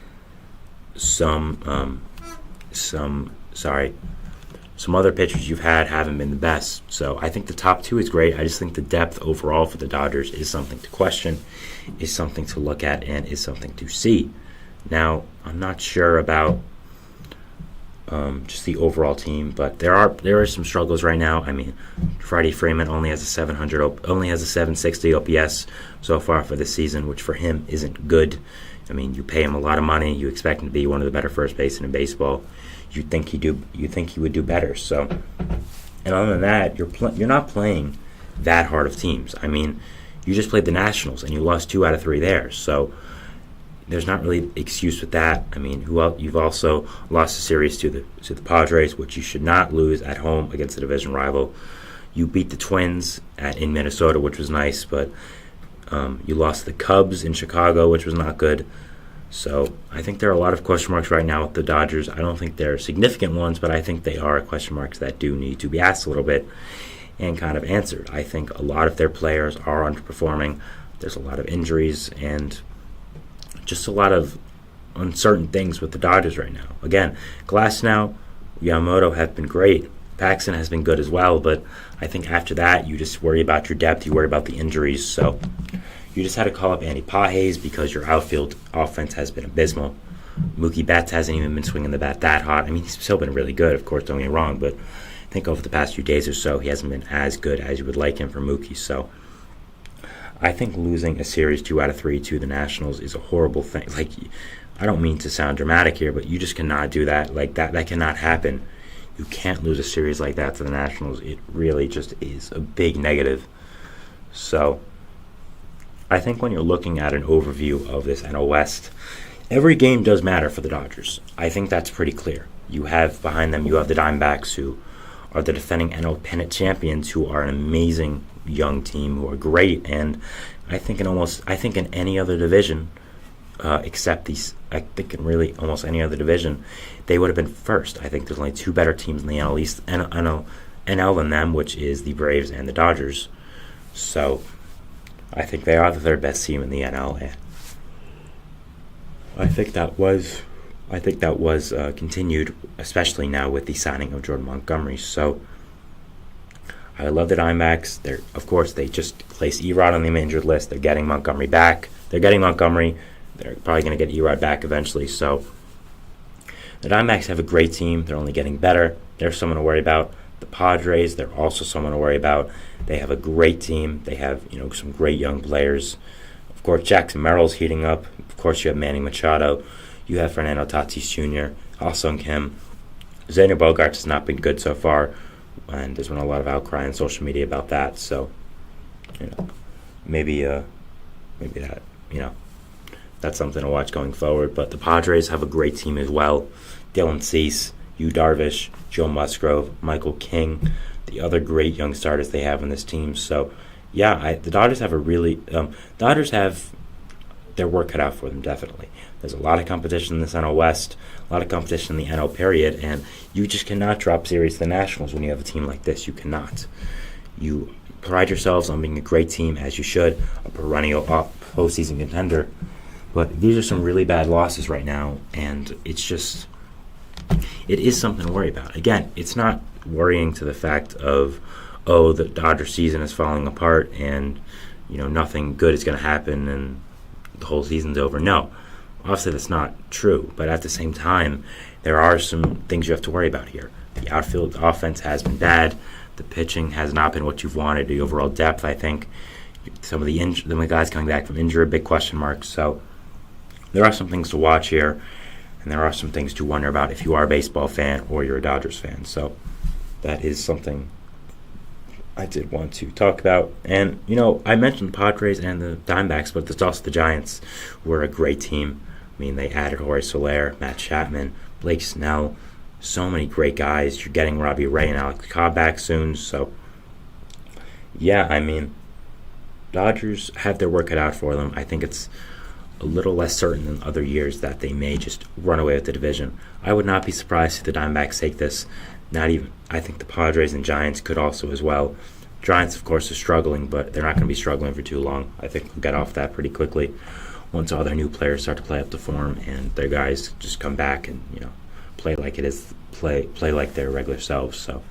Some other pitchers you've had haven't been the best. So I think the top 2 is great. I just think the depth overall for the Dodgers is something to question, is something to look at, and is something to see. Now, I'm not sure about just the overall team, but there are some struggles right now. I mean, Freddie Freeman only has a 760 OPS so far for the season, which for him isn't good. I mean, you pay him a lot of money, you expect him to be one of the better first basemen in baseball. You think he would do better. So, and other than that, you're not playing that hard of teams. I mean, you just played the Nationals and you lost 2 out of 3 there. So there's not really excuse with that. I mean, you've also lost a series to the Padres, which you should not lose at home against a division rival. You beat the Twins in Minnesota, which was nice, but you lost the Cubs in Chicago, which was not good. So I think there are a lot of question marks right now with the Dodgers. I don't think they're significant ones, but I think they are question marks that do need to be asked a little bit and kind of answered. I think a lot of their players are underperforming. There's a lot of injuries and just a lot of uncertain things with the Dodgers right now. Again, Glasnow, Yamamoto have been great. Paxton has been good as well, but I think after that, you just worry about your depth, you worry about the injuries. So you just had to call up Andy Pages because your outfield offense has been abysmal. Mookie Betts hasn't even been swinging the bat that hot. I mean, he's still been really good, of course, don't get me wrong, but I think over the past few days or so, he hasn't been as good as you would like him for Mookie. So I think losing a series 2 out of 3 to the Nationals is a horrible thing. Like, I don't mean to sound dramatic here, but you just cannot do that. Like, that cannot happen. You can't lose a series like that to the Nationals. It really just is a big negative. So I think when you're looking at an overview of this NL West, every game does matter for the Dodgers. I think that's pretty clear. You have behind them, you have the Diamondbacks, who are the defending NL pennant champions, who are an amazing young team, who are great. And I think in any other division, except these, I think in really almost any other division, they would have been first. I think there's only 2 better teams in the NL East, NL than them, which is the Braves and the Dodgers. So I think they are the 3rd best team in the NL. And I think that was continued, especially now with the signing of Jordan Montgomery. So I love the Diamondbacks. Of course, they just placed Erod on the injured list. They're getting Montgomery back. They're probably going to get Erod back eventually. So the Diamondbacks have a great team. They're only getting better. They're someone to worry about. The Padres, they're also someone to worry about. They have a great team. They have some great young players. Of course, Jackson Merrill's heating up. Of course, you have Manny Machado. You have Fernando Tatis Jr., Ah-Sung Kim. Xander Bogaerts has not been good so far, and there's been a lot of outcry on social media about that. So, maybe that, that's something to watch going forward. But the Padres have a great team as well. Dylan Cease, Yu Darvish, Joe Musgrove, Michael King, the other great young starters they have on this team. So, yeah, the Dodgers have Dodgers have their work cut out for them, definitely. There's a lot of competition in the NL West, a lot of competition in the NL period, and you just cannot drop series to the Nationals when you have a team like this. You cannot. You pride yourselves on being a great team, as you should, a perennial postseason contender. But these are some really bad losses right now, and it is something to worry about. Again, it's not worrying to the fact of, the Dodger season is falling apart and, nothing good is going to happen and the whole season's over. No, obviously that's not true. But at the same time, there are some things you have to worry about here. The outfield offense has been bad. The pitching has not been what you've wanted. The overall depth, I think, some of the guys coming back from injury, big question marks. So there are some things to watch here, and there are some things to wonder about if you are a baseball fan or you're a Dodgers fan. So that is something I did want to talk about. And, I mentioned the Padres and the Diamondbacks, but there's also the Giants, who are a great team. I mean, they added Jorge Soler, Matt Chapman, Blake Snell, so many great guys. You're getting Robbie Ray and Alex Cobb back soon. So, yeah, I mean, Dodgers have their work cut out for them. I think it's a little less certain than other years that they may just run away with the division. I would not be surprised if the Diamondbacks take this. I think the Padres and Giants could also as well. Giants, of course, are struggling, but they're not going to be struggling for too long. I think they'll get off that pretty quickly once all their new players start to play up to form and their guys just come back and play like their regular selves. So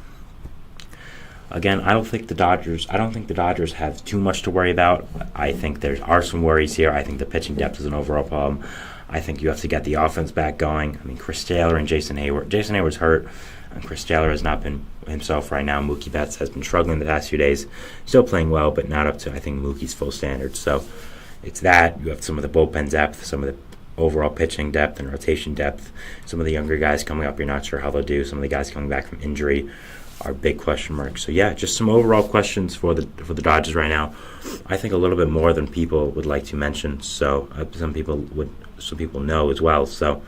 again, I don't think the Dodgers have too much to worry about. I think there are some worries here. I think the pitching depth is an overall problem. I think you have to get the offense back going. I mean, Chris Taylor and Jason Hayward. Jason Hayward's hurt, and Chris Taylor has not been himself right now. Mookie Betts has been struggling the past few days. Still playing well, but not up to, I think, Mookie's full standards. So it's that. You have some of the bullpen depth, some of the overall pitching depth and rotation depth. Some of the younger guys coming up, you're not sure how they'll do. Some of the guys coming back from injury are big question marks. So yeah, just some overall questions for the Dodgers right now. I think a little bit more than people would like to mention. So some people know as well. So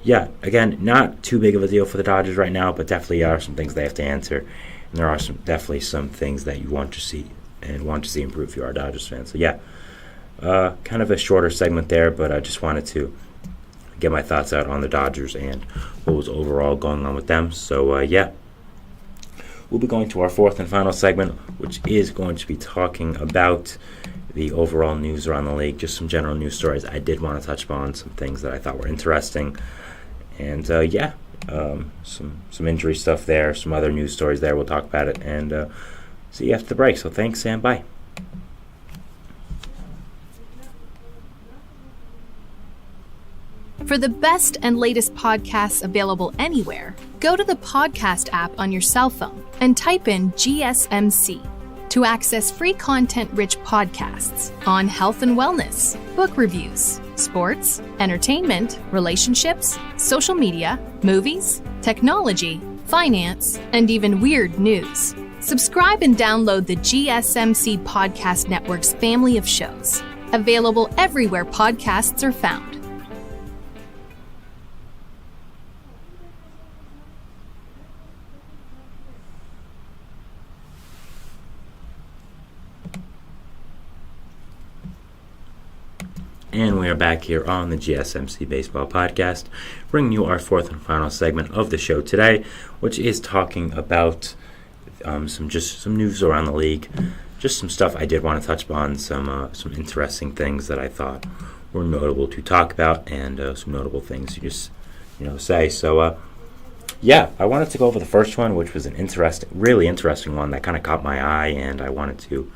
yeah, again, not too big of a deal for the Dodgers right now, but definitely are some things they have to answer, and there are definitely some things that you want to see improve if you are a Dodgers fan. So yeah, kind of a shorter segment there, but I just wanted to get my thoughts out on the Dodgers and what was overall going on with them. So, yeah. We'll be going to our fourth and final segment, which is going to be talking about the overall news around the league, just some general news stories. I did want to touch upon some things that I thought were interesting. And, some injury stuff there, some other news stories there. We'll talk about it and see you after the break. So thanks and bye. For the best and latest podcasts available anywhere, go to the podcast app on your cell phone and type in GSMC to access free content-rich podcasts on health and wellness, book reviews, sports, entertainment, relationships, social media, movies, technology, finance, and even weird news. Subscribe and download the GSMC Podcast Network's family of shows, available everywhere podcasts are found. And we are back here on the GSMC Baseball Podcast, bringing you our fourth and final segment of the show today, which is talking about some news around the league, just some stuff I did want to touch upon, some interesting things that I thought were notable to talk about, and some notable things to just say. So I wanted to go over the first one, which was really interesting one that kind of caught my eye, and I wanted to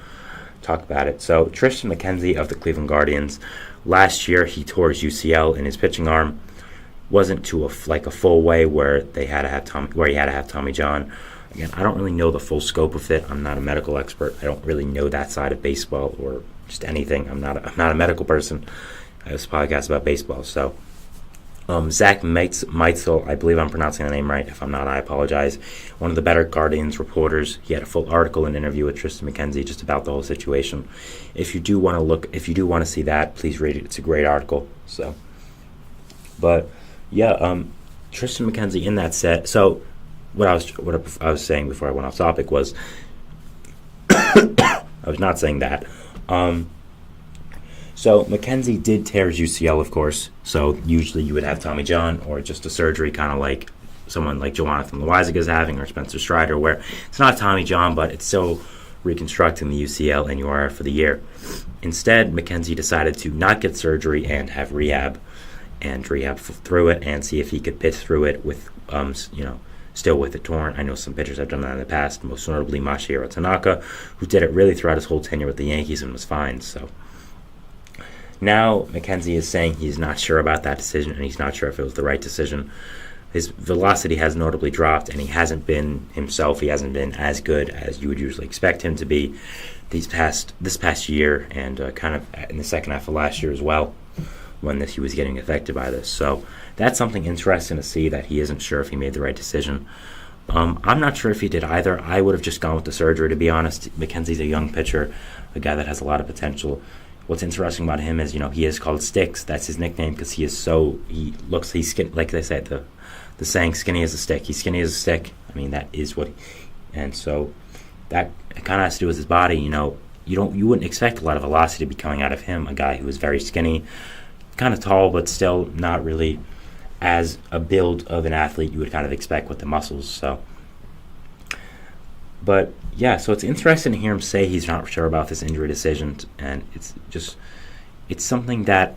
talk about it. So Tristan McKenzie of the Cleveland Guardians. Last year, he tore his UCL in his pitching arm. Wasn't to a full way where he had to have Tommy John. Again, I don't really know the full scope of it. I'm not a medical expert. I don't really know that side of baseball or just anything. I'm not a medical person. I have a podcast about baseball. So, Zach Meitzel, I believe I'm pronouncing the name right. If I'm not, I apologize. One of the better Guardians reporters. He had a full article and interview with Tristan McKenzie just about the whole situation. If you do want to see that, please read it. It's a great article. So, but yeah, Tristan McKenzie in that set. So, what I was saying before I went off topic was, I was not saying that. So McKenzie did tear his UCL, of course. So usually you would have Tommy John or just a surgery, kind of like someone like Jonathan Loizaga is having, or Spencer Strider, where it's not Tommy John, but it's still reconstructing the UCL and you are out for the year. Instead, McKenzie decided to not get surgery and have rehab through it and see if he could pitch through it with, still with it torn. I know some pitchers have done that in the past, most notably Masahiro Tanaka, who did it really throughout his whole tenure with the Yankees and was fine. So now McKenzie is saying he's not sure about that decision, and he's not sure if it was the right decision. His velocity has notably dropped, and he hasn't been himself. He hasn't been as good as you would usually expect him to be this past year, and kind of in the second half of last year as well, when he was getting affected by this. So that's something interesting to see, that he isn't sure if he made the right decision. I'm not sure if he did either. I would have just gone with the surgery, to be honest. McKenzie's a young pitcher, a guy that has a lot of potential. What's interesting about him is, he is called Sticks. That's his nickname because he's skinny, like they say, the saying, skinny as a stick. He's skinny as a stick. I mean, that is what and so that kind of has to do with his body. You wouldn't expect a lot of velocity to be coming out of him, a guy who is very skinny, kind of tall, but still not really as a build of an athlete you would kind of expect with the muscles. So, but yeah, so it's interesting to hear him say he's not sure about this injury decision, and it's something that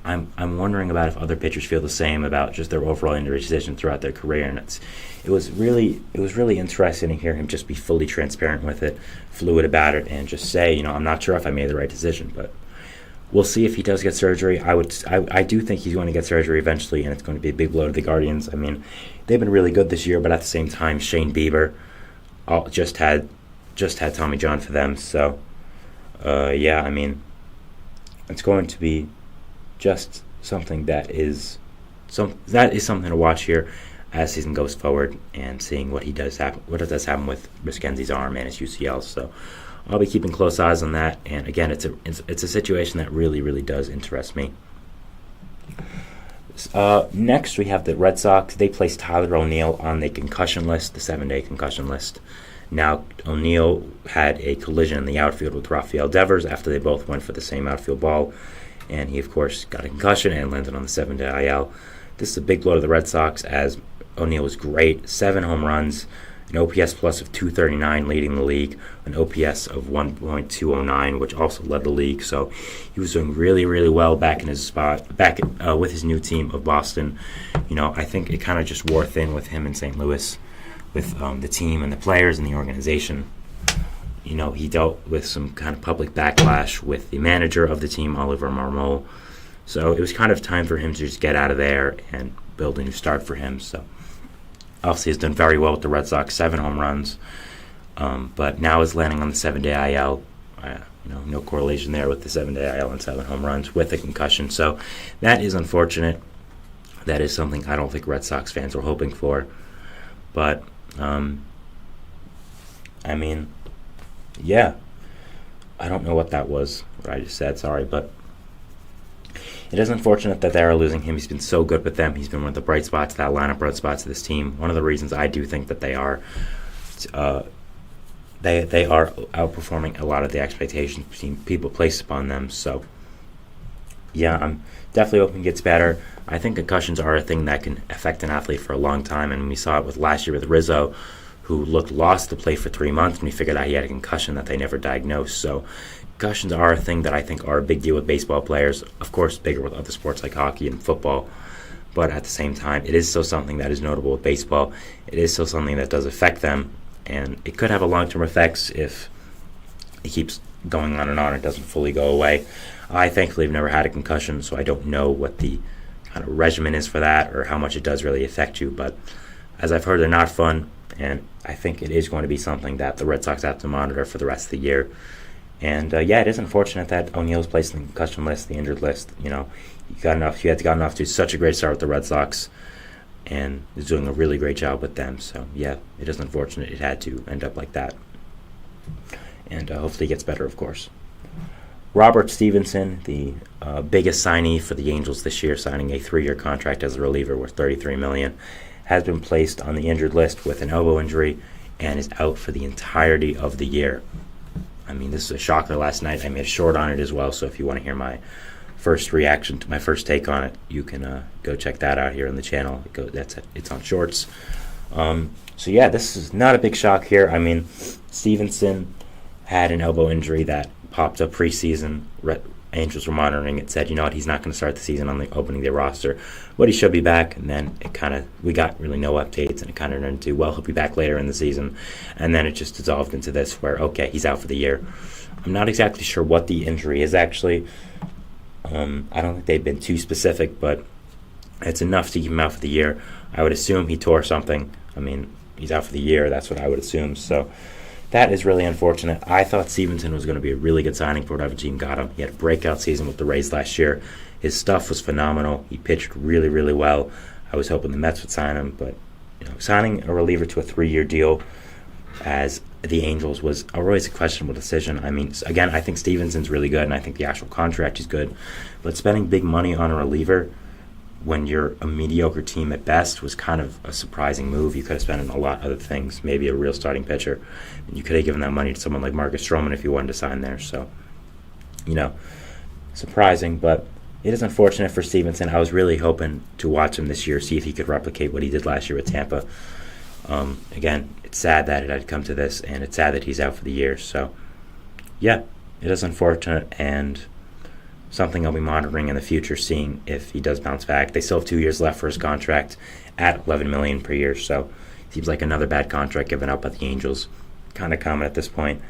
I'm wondering about if other pitchers feel the same about just their overall injury decision throughout their career. And it was really interesting to hear him just be fully transparent with it, fluid about it, and just say, I'm not sure if I made the right decision, but we'll see if he does get surgery. I do think he's going to get surgery eventually, and it's going to be a big blow to the Guardians. I mean, they've been really good this year, but at the same time, Shane Bieber just had Tommy John for them. So, yeah, I mean, it's going to be just something that is something to watch here as season goes forward, and seeing what does happen with McKenzie's arm and his UCL. So I'll be keeping close eyes on that. And again, it's a situation that really, really does interest me. Next, we have the Red Sox. They placed Tyler O'Neill on the concussion list, the 7-day concussion list. Now, O'Neill had a collision in the outfield with Rafael Devers after they both went for the same outfield ball. and he, of course, got a concussion and landed on the 7-day IL. This is a big blow to the Red Sox, as O'Neill was great. 7 home runs, an OPS plus of 239 leading the league, an OPS of 1.209, which also led the league. So he was doing really, really well back in his spot, with his new team of Boston. I think it kind of just wore thin with him in St. Louis, with the team and the players and the organization. He dealt with some kind of public backlash with the manager of the team, Oliver Marmol. So it was kind of time for him to just get out of there and build a new start for him. So obviously he's done very well with the Red Sox, 7 home runs. But now is landing on the 7-day IL. No correlation there with the 7-day IL and 7 home runs with a concussion. So that is unfortunate. That is something I don't think Red Sox fans were hoping for. But, yeah, I don't know what that was, what I just said, sorry, but it is unfortunate that they are losing him. He's been so good with them. He's been one of the bright spots, that lineup bright spots of this team. One of the reasons I do think that they are outperforming a lot of the expectations people place upon them. So, yeah, I'm definitely hoping it gets better. I think concussions are a thing that can affect an athlete for a long time, and we saw it with last year with Rizzo, who looked lost to play for 3 months, and we figured out he had a concussion that they never diagnosed. So concussions are a thing that I think are a big deal with baseball players. Of course, bigger with other sports like hockey and football. But at the same time, it is still something that is notable with baseball. It is still something that does affect them, and it could have a long-term effects if it keeps going on and it doesn't fully go away. I thankfully have never had a concussion, so I don't know what the kind of regimen is for that or how much it does really affect you. But as I've heard, they're not fun. And I think it is going to be something that the Red Sox have to monitor for the rest of the year. And, it is unfortunate that O'Neill's placed in the concussion list, the injured list. He had gotten off to such a great start with the Red Sox and is doing a really great job with them. So, yeah, it is unfortunate it had to end up like that. And hopefully it gets better, of course. Robert Stevenson, the biggest signee for the Angels this year, signing a 3-year contract as a reliever worth $33 million. Has been placed on the injured list with an elbow injury and is out for the entirety of the year. This is a shocker last night. I made a short on it as well, so if you want to hear my first reaction to my first take on it, you can go check that out here on the channel. It's on Shorts. This is not a big shock here. Stevenson had an elbow injury that popped up preseason. Angels were monitoring it, said, he's not going to start the season on the opening day roster, but he should be back. And then we got really no updates, and it kind of turned into, well, he'll be back later in the season. And then it just dissolved into this where, okay, he's out for the year. I'm not exactly sure what the injury is actually. I don't think they've been too specific, but it's enough to keep him out for the year. I would assume he tore something. He's out for the year. That's what I would assume. So that is really unfortunate. I thought Stevenson was going to be a really good signing for whatever team got him. He had a breakout season with the Rays last year. His stuff was phenomenal. He pitched really, really well. I was hoping the Mets would sign him, but signing a reliever to a 3-year deal as the Angels was always a questionable decision. Again, I think Stevenson's really good, and I think the actual contract is good. But spending big money on a reliever when you're a mediocre team at best was kind of a surprising move. You could have spent on a lot of other things, maybe a real starting pitcher. And you could have given that money to someone like Marcus Stroman if you wanted to sign there. So, surprising, but it is unfortunate for Stevenson. I was really hoping to watch him this year, see if he could replicate what he did last year with Tampa. Again, it's sad that it had come to this, and it's sad that he's out for the year. So, yeah, it is unfortunate, and something I'll be monitoring in the future, seeing if he does bounce back. They still have 2 years left for his contract at $11 million per year, so seems like another bad contract given up by the Angels. Kind of common at this point.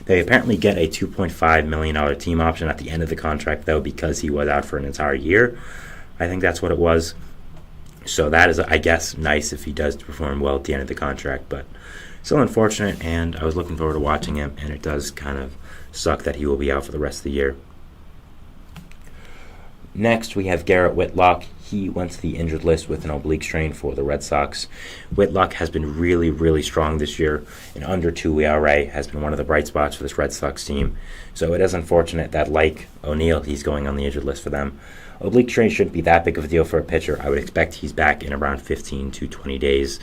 They apparently get a $2.5 million team option at the end of the contract, though, because he was out for an entire year. I think that's what it was. So that is, I guess, nice if he does perform well at the end of the contract, but still unfortunate, and I was looking forward to watching him, and it does kind of suck that he will be out for the rest of the year. Next, we have Garrett Whitlock. He went to the injured list with an oblique strain for the Red Sox. Whitlock has been really, really strong this year. An under 2 ERA has been one of the bright spots for this Red Sox team. So it is unfortunate that, like O'Neill, he's going on the injured list for them. Oblique strain shouldn't be that big of a deal for a pitcher. I would expect he's back in around 15 to 20 days.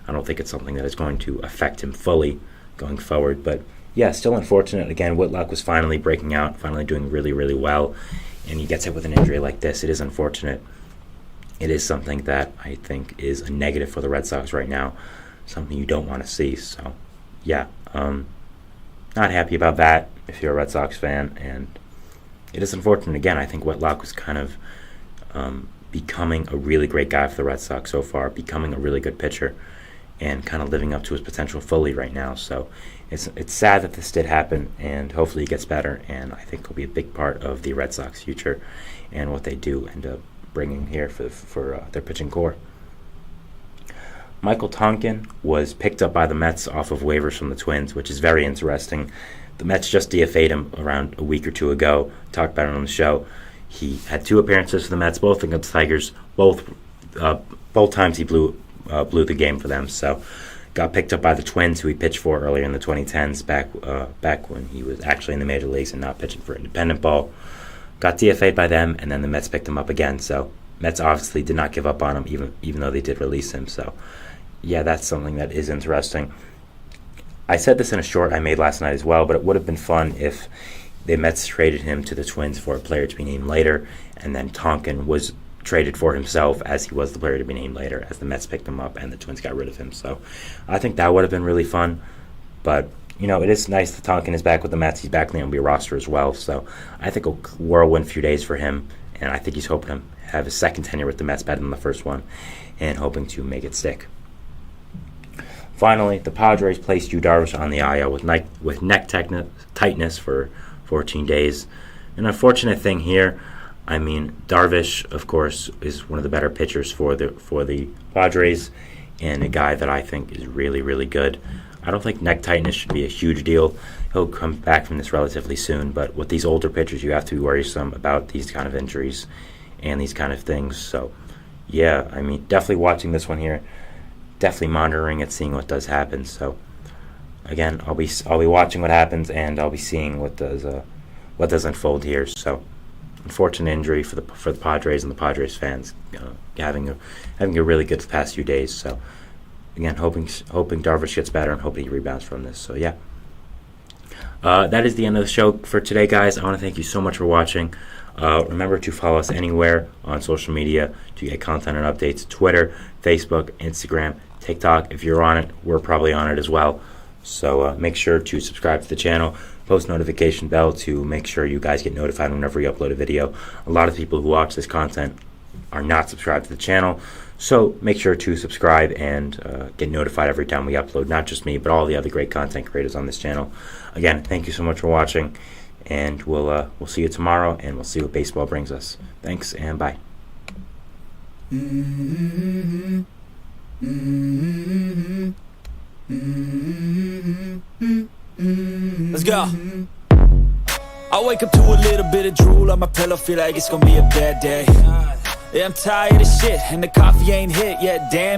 I don't think it's something that is going to affect him fully going forward, but yeah, still unfortunate. Again, Whitlock was finally breaking out, finally doing really, really well, and he gets hit with an injury like this. It is unfortunate. It is something that I think is a negative for the Red Sox right now, something you don't want to see. So, yeah, not happy about that if you're a Red Sox fan, and it is unfortunate. Again, I think Whitlock was kind of becoming a really great guy for the Red Sox so far, becoming a really good pitcher, and kind of living up to his potential fully right now. So it's sad that this did happen, and hopefully he gets better, and I think he'll be a big part of the Red Sox future and what they do end up bringing here for their pitching core. Michael Tonkin was picked up by the Mets off of waivers from the Twins, which is very interesting. The Mets just DFA'd him around a week or two ago. Talked about it on the show. He had 2 appearances for the Mets, both against the Tigers. Both times he blew the game for them. So got picked up by the Twins, who he pitched for earlier in the 2010s, back when he was actually in the major leagues and not pitching for independent ball. Got DFA'd by them, and then the Mets picked him up again. So Mets obviously did not give up on him, even though they did release him. So yeah, that's something that is interesting. I said this in a short I made last night as well, but it would have been fun if the Mets traded him to the Twins for a player to be named later, and then Tonkin was traded for himself as he was the player to be named later, as the Mets picked him up and the Twins got rid of him. So I think that would have been really fun. But, it is nice that Tonkin is back with the Mets. He's back in the MLB roster as well. So I think a whirlwind few days for him, and I think he's hoping to have his second tenure with the Mets better than the first one, and hoping to make it stick. Finally, the Padres placed Yu Darvish on the IL with neck tightness for 14 days. An unfortunate thing here. I mean, Darvish, of course, is one of the better pitchers for the Padres, and a guy that I think is really, really good. I don't think neck tightness should be a huge deal. He'll come back from this relatively soon, but with these older pitchers, you have to be worrisome about these kind of injuries and these kind of things. So, yeah, I mean, definitely watching this one here. Definitely monitoring it, seeing what does happen. So, again, I'll be watching what happens, and I'll be seeing what does unfold here. So, unfortunate injury for the Padres and the Padres fans, having a really good past few days. So, again, hoping Darvish gets better and hoping he rebounds from this. So, yeah, that is the end of the show for today, guys. I want to thank you so much for watching. Remember to follow us anywhere on social media to get content and updates: Twitter, Facebook, Instagram, TikTok. If you're on it, we're probably on it as well. So make sure to subscribe to the channel, post notification bell to make sure you guys get notified whenever we upload a video. A lot of people who watch this content are not subscribed to the channel, so make sure to subscribe and get notified every time we upload. Not just me, but all the other great content creators on this channel. Again, thank you so much for watching, and we'll see you tomorrow, and we'll see what baseball brings us. Thanks, and bye. Let's go. I wake up to a little bit of drool on my pillow, feel like it's gonna be a bad day. Yeah, I'm tired of shit, and the coffee ain't hit yet, damn.